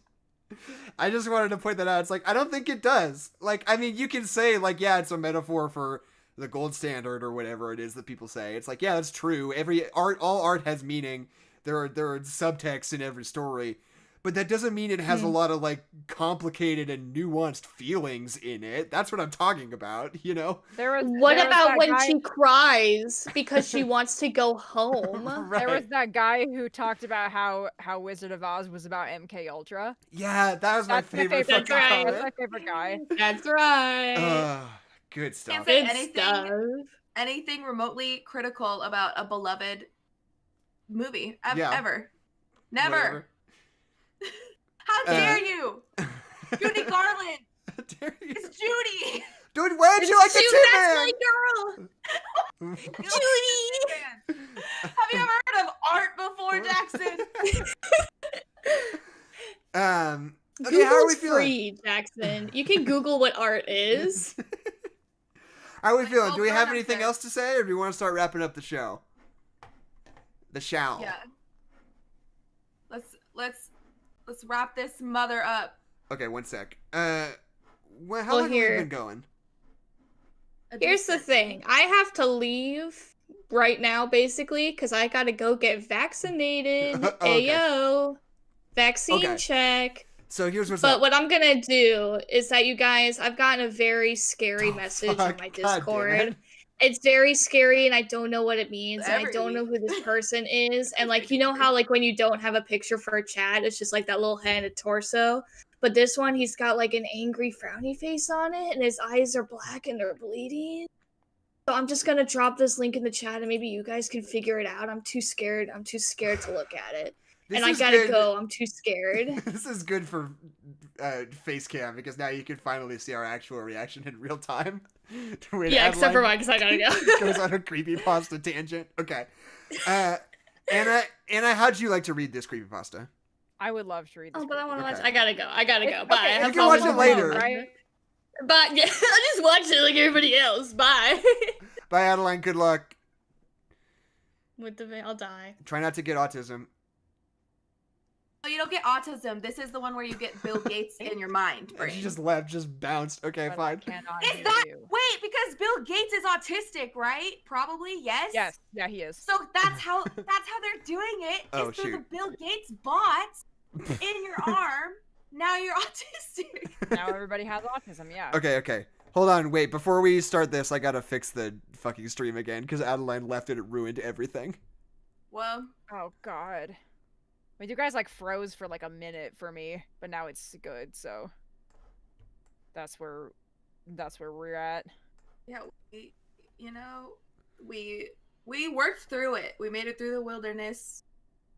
I just wanted to point that out. It's like, I don't think it does. Like, I mean, you can say, like, yeah, it's a metaphor for the gold standard or whatever it is that people say. It's like, yeah, that's true. All art has meaning. There are subtexts in every story. But that doesn't mean it has a lot of, like, complicated and nuanced feelings in it. That's what I'm talking about, you know? What about when she cries because she wants to go home? Right. There was that guy who talked about how Wizard of Oz was about MK Ultra. Yeah, that was my favorite fucking comment. That's my favorite guy. That's right. Good stuff. Can't say Good anything remotely critical about a beloved movie ever. Never. Whatever. How dare you? Judy Garland. How dare you? It's Judy. Dude, why did you like the Tin That's my girl. You Judy. Have you ever heard of art before, Jackson? Okay, Google's how are we feeling? free, Jackson. You can Google what art is. How are we feeling? Do we have burn up anything there. else to say, or do we want to start wrapping up the show? The show. Yeah. Let's wrap this mother up. Okay, one sec. How long have we been going? Here's the thing. I have to leave right now, basically, because I gotta go get vaccinated. Okay. Ayo. Vaccine check. So here's what's But up. what I'm gonna do is that, you guys, I've gotten a very scary message on my God damn Discord. it. It's very scary, and I don't know what it means, and I Every don't know week. who this person is. And, like, you know how, like, when you don't have a picture for a chat, it's just, like, that little head and torso? But this one, he's got, like, an angry, frowny face on it, and his eyes are black and they're bleeding. So I'm just gonna drop this link in the chat, and maybe you guys can figure it out. I'm too scared. I'm too scared to look at it. This And I is gotta good. go. I'm too scared. This is good for face cam because now you can finally see our actual reaction in real time. To when Yeah, except for Adeline mine, because I gotta go. goes on a creepypasta tangent. Okay. Anna, how'd you like to read this creepypasta? I would love to read this. Oh, but I want to Okay. watch. I gotta go. I gotta go. Okay, Bye. I you have can watch problems it with later. my phone. Right? But yeah, I'll just watch it like everybody else. Bye. Bye, Adeline. Good luck. With the I'll die. Try not to get autism. you don't get autism. This is the one where you get Bill Gates in your mind. And Brain. she just left, just bounced. Okay, But I fine. cannot Is hear that you. wait? Because Bill Gates is autistic, right? Probably yes. Yes, yeah, he is. So that's how they're doing it. Oh, is through the shoot. Bill Gates bot in your arm. Now you're autistic. Now everybody has autism, yeah. Okay. Hold on, wait. Before we start this, I gotta fix the fucking stream again because Adeline left and it ruined everything. Well, Oh god. Wait, you guys like froze for like a minute for me, but now it's good, so that's where we're at. yeah, we worked through it. We made it through the wilderness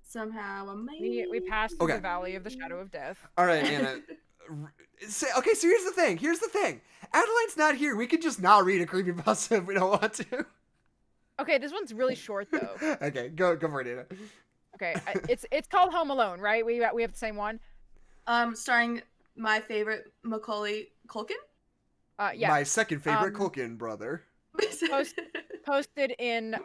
somehow. We passed through Okay. the valley of the shadow of death. All right, Anna. Okay, so here's the thing. Adeline's not here. We could just not read a creepypasta if we don't want to. Okay, this one's really short though. Okay, go for it, Anna. Okay, it's called Home Alone, right? We have the same one. Starring my favorite Macaulay Culkin. Yeah. My second favorite Culkin brother. Posted in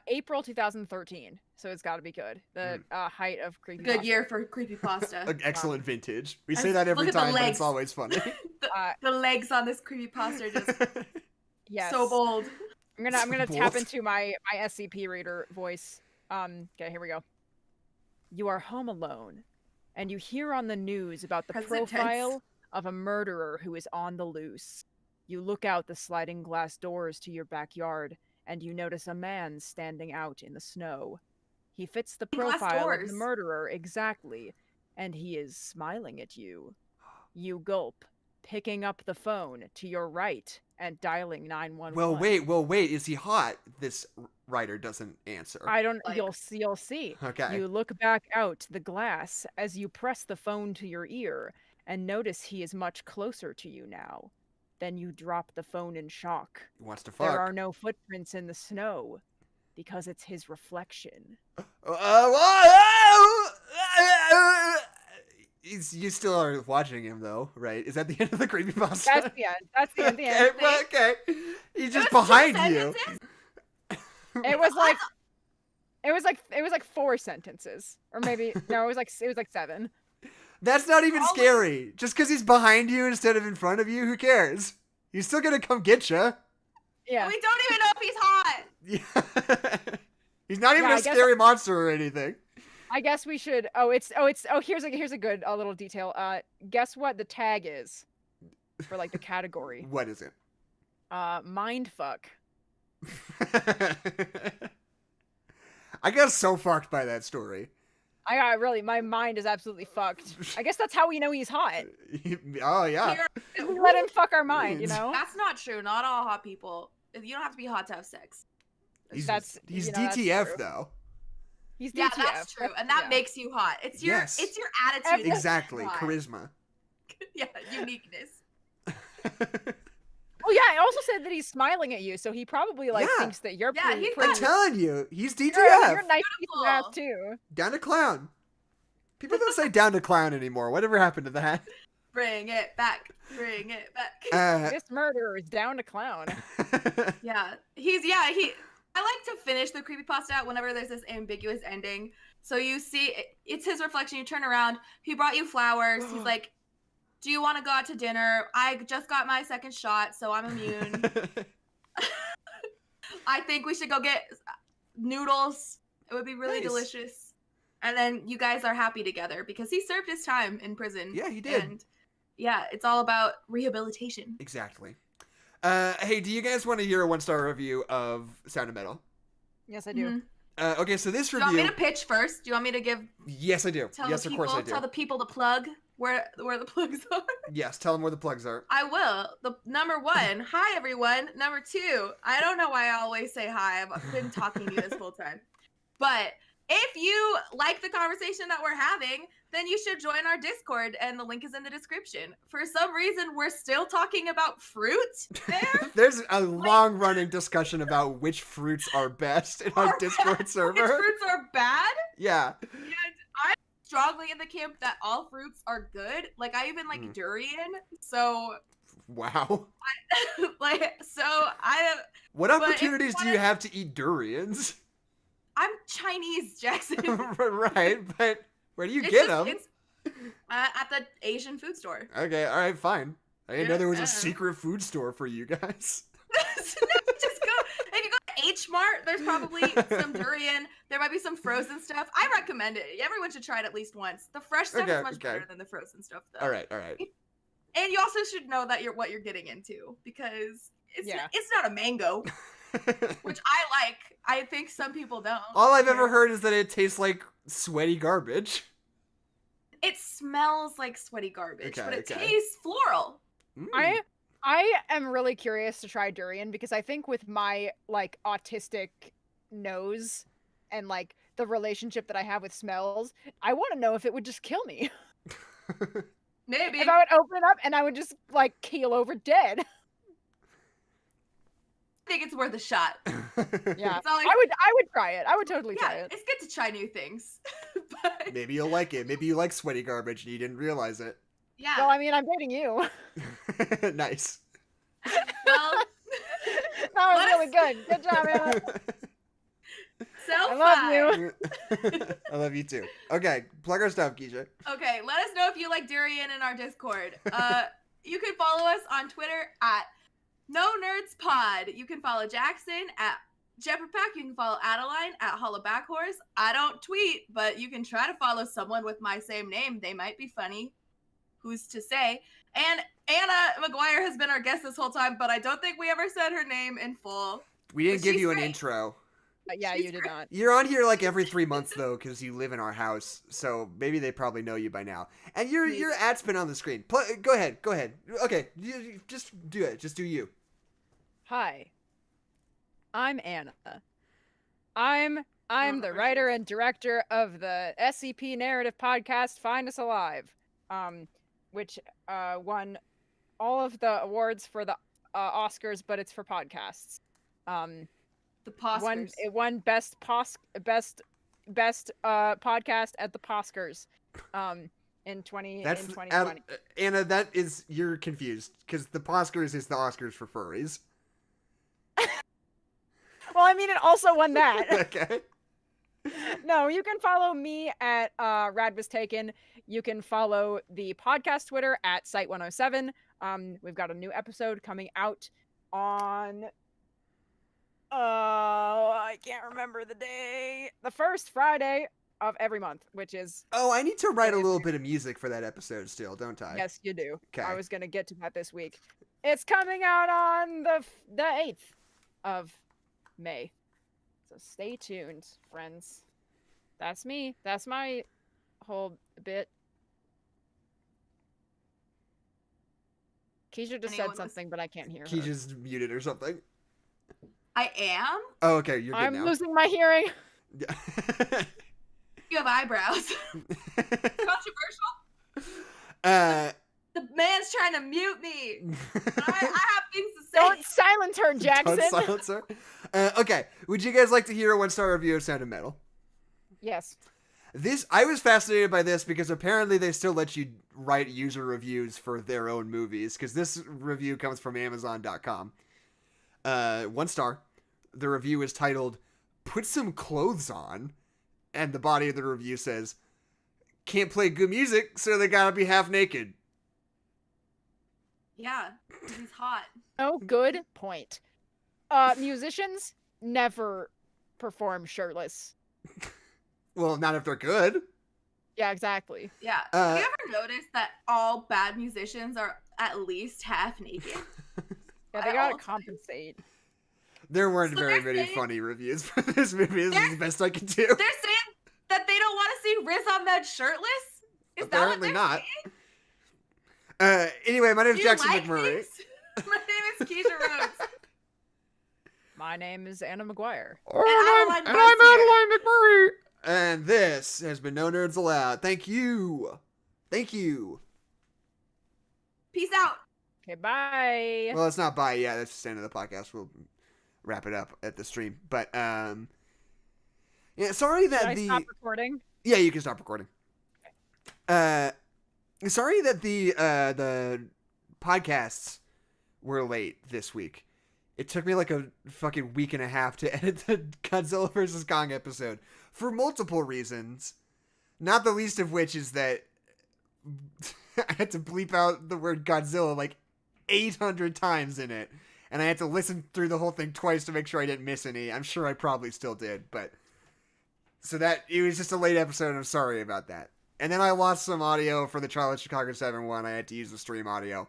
April 2013, so it's got to be good. The height of creepy. Good year for creepypasta. An excellent vintage. We And say that every look at the time, but legs. it's always funny. The legs on this creepypasta are just Yes. so bold. I'm gonna So tap bold. into my SCP reader voice. Okay, here we go. You are home alone, and you hear on the news about the Present profile tense. of a murderer who is on the loose. You look out the sliding glass doors to your backyard, and you notice a man standing out in the snow. He fits the Glass profile of the doors. murderer exactly, and he is smiling at you. You gulp, picking up the phone to your right and dialing 911. Well, wait. Is he hot? This writer doesn't answer. I don't. Like- You'll see. Okay. You look back out the glass as you press the phone to your ear and notice he is much closer to you now. Then you drop the phone in shock. He wants to fuck. There are no footprints in the snow because it's his reflection. You still are watching him though, right? Is that the end of the creepypasta? That's the end. That's the end. The Okay, end. well, okay. He's just It was two behind you. sentences? It was like. It was like 4 sentences, or maybe no. It was like 7. That's not even Always- scary. Just because he's behind you instead of in front of you, who cares? He's still gonna come get you. Yeah. We don't even know if he's hot. Yeah. He's not even Yeah, a I guess- scary monster or anything. I guess we should. Here's a good little detail. Guess what the tag is for like the category? What is it? Mindfuck. I got so fucked by that story. I got really, my mind is absolutely fucked. I guess that's how we know he's hot. Oh yeah. Here- We let him fuck our mind, you know? That's not true. Not all hot people. You don't have to be hot to have sex. He's That's DTF true. though. He's Yeah, DTF. that's true, and that yeah. makes you hot. It's your Yes. it's your attitude. that Exactly. makes you hot. Charisma. Yeah, uniqueness. Oh yeah, I also said that he's smiling at you, so he probably like Yeah. thinks that you're Yeah, pretty. he's I'm pretty telling you, he's DTF. you're a nice piece of ass Beautiful. too. Down to clown. People don't say down to clown anymore. Whatever happened to that? Bring it back. Bring it back. This murderer is down to clown. Yeah, I like to finish the creepypasta out whenever there's this ambiguous ending. So you see, it's his reflection. You turn around. He brought you flowers. He's like, "Do you want to go out to dinner? I just got my second shot, so I'm immune. I think we should go get noodles. It would be really Nice. delicious." And then you guys are happy together because he served his time in prison. Yeah, he did. And yeah, it's all about rehabilitation. Exactly. Hey, do you guys want to hear a 1-star review of Sound of Metal? Yes, I do. Mhm. Okay, so this Do you want review. me to pitch first? Do you want me to give Yes, I do. tell Yes, the of people course I do. tell the people to plug where the plugs are? Yes, tell them where the plugs are. I will. The number 1, hi everyone. Number 2, I don't know why I always say hi. I've been talking to you this whole time. But if you like the conversation that we're having, then you should join our Discord, and the link is in the description. For some reason, we're still talking about fruit there. There's a long-running discussion about which fruits are best in our Are Discord Which server. fruits are bad? Yeah. And I'm strongly in the camp that all fruits are good. Like, I even like Mm. durian. So, Wow. I What But if opportunities do one you of- have to eat durians? I'm Chinese, Jackson. Right, but Where do you get them? It's at the Asian food store. Okay, all right, fine. I didn't know there was a Yeah. secret food store for you guys. Just go. If you go to H Mart, there's probably some durian. There might be some frozen stuff. I recommend it. Everyone should try it at least once. The fresh stuff is much better than the frozen stuff, though. All right. And you also should know that what you're getting into, because it's not a mango, which I like. I think some people don't. All I've ever heard is that it tastes like sweaty garbage. It smells like sweaty garbage, but it tastes floral. I am really curious to try durian because I think with my like autistic nose and like the relationship that I have with smells, I want to know if it would just kill me. Maybe. If I would open it up and I would just like keel over dead. I think it's worth a shot. Yeah. Like, I would try it. I would totally try it. It's good to try new things. But Maybe you'll like it. Maybe you like sweaty garbage and you didn't realize it. yeah. Well, I mean, I'm dating you. Nice. Well, That was really good. Good job, Anna. I love you. I love you too. Okay, plug our stuff, Kezia. Okay, let us know if you like durian in our Discord. You can follow us on Twitter at NoNerdsPod. You can follow Jackson at Jepperpack. You can follow Adeline at HollowBackHorse. I don't tweet, but you can try to follow someone with my same name. They might be funny. Who's to say? And Anna Maguire has been our guest this whole time, but I don't think we ever said her name in full. We didn't But give she's you an great. intro. Yeah, She's you did great. not. You're on here like every 3 months though, because you live in our house. So maybe they probably know you by now. And your ad's been on the screen. Go ahead. Okay, you just do it. Just do you. Hi. I'm Anna. I'm the writer and director of the SCP narrative podcast Find Us Alive, which won all of the awards for the Oscars, but it's for podcasts. The Oscars. It won best podcast at the Oscars in 2020. Anna, that is, you're confused because the Oscars is the Oscars for furries. Well, I mean, it also won that. Okay. No, you can follow me at Rad Was Taken. You can follow the podcast Twitter at Site107. We've got a new episode coming out on I can't remember the day. The first Friday of every month, which is I need to write a little bit of music for that episode still, don't I? yes, you do. Okay. I was gonna get to that this week. It's coming out on the 8th of May. So stay tuned, friends. That's me. That's my whole bit. Keisha just said something, but I can't hear her. Keisha's muted or something. I am? Oh, okay, you're good I'm now. losing my hearing. You have eyebrows. Controversial? The The man's trying to mute me. I have things to say. Don't silence her, Jackson. Don't silence her. Okay, would you guys like to hear a 1-star review of Sound of Metal? Yes. I was fascinated by this because apparently they still let you write user reviews for their own movies, because this review comes from Amazon.com. 1 star. The review is titled, "Put Some Clothes On," and the body of the review says, "Can't play good music, so they gotta be half naked." Yeah, he's hot. Oh, good point. Musicians never perform shirtless. Well, not if they're good. Yeah, exactly. Yeah. Have you ever noticed that all bad musicians are at least half naked? Yeah, they gotta compensate. There weren't So very they're many saying- funny reviews for this movie. This is the best I can do. They're saying that they don't want to see Riz Ahmed shirtless? Is Apparently that what not. they're saying? Anyway, my name Do is you Jackson like McMurray. things? My name is Kezia Rhodes. My name is Anna Maguire. Adeline And I'm Buzz's here. Adeline McMurray. And this has been No Nerds Allowed. Thank you. Thank you. Peace out. Okay, bye. Well, it's not bye yet. That's just the end of the podcast. We'll wrap it up at the stream. But, yeah, sorry that Should I stop recording? Yeah, you can stop recording. Sorry that the podcasts were late this week. It took me like a fucking week and a half to edit the Godzilla vs. Kong episode for multiple reasons. Not the least of which is that I had to bleep out the word Godzilla like 800 times in it. And I had to listen through the whole thing twice to make sure I didn't miss any. I'm sure I probably still did, but... So that, it was just a late episode, and I'm sorry about that. And then I lost some audio for the Charlotte Chicago 7-1. I had to use the stream audio.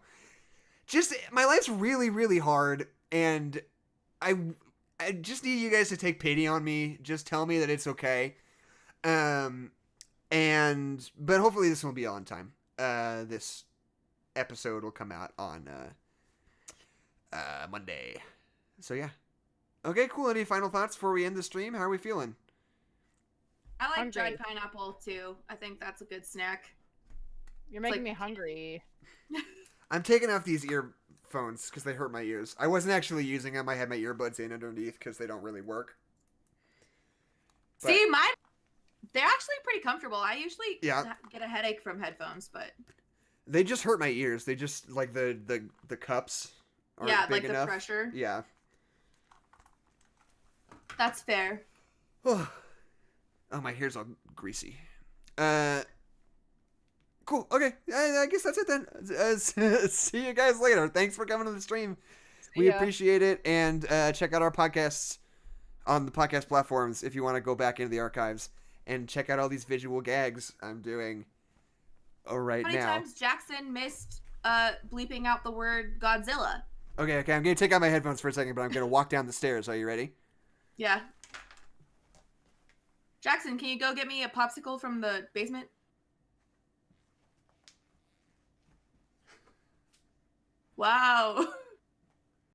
Just, my life's really, really hard, and I just need you guys to take pity on me. Just tell me that it's okay. But hopefully this will be on time. This episode will come out on Monday. So yeah. Okay, cool. Any final thoughts before we end the stream? How are we feeling? I like Hungry. dried pineapple too. I think that's a good snack. You're making me hungry. I'm taking off these earphones because they hurt my ears. I wasn't actually using them. I had my earbuds in underneath because they don't really work. But, See, mine, they're actually pretty comfortable. I usually Yeah. get a headache from headphones, but they just hurt my ears. They just, like, the cups aren't yeah, big like enough. the pressure. Yeah. That's fair. Oh, my hair's all greasy. Cool. Okay. I guess that's it then. See you guys later. Thanks for coming to the stream. We appreciate it. And check out our podcasts on the podcast platforms if you want to go back into the archives and check out all these visual gags I'm doing right How many now. times Jackson missed bleeping out the word Godzilla? Okay. I'm going to take out my headphones for a second, but I'm going to walk down the stairs. Are you ready? Yeah. Jackson, can you go get me a popsicle from the basement? Wow.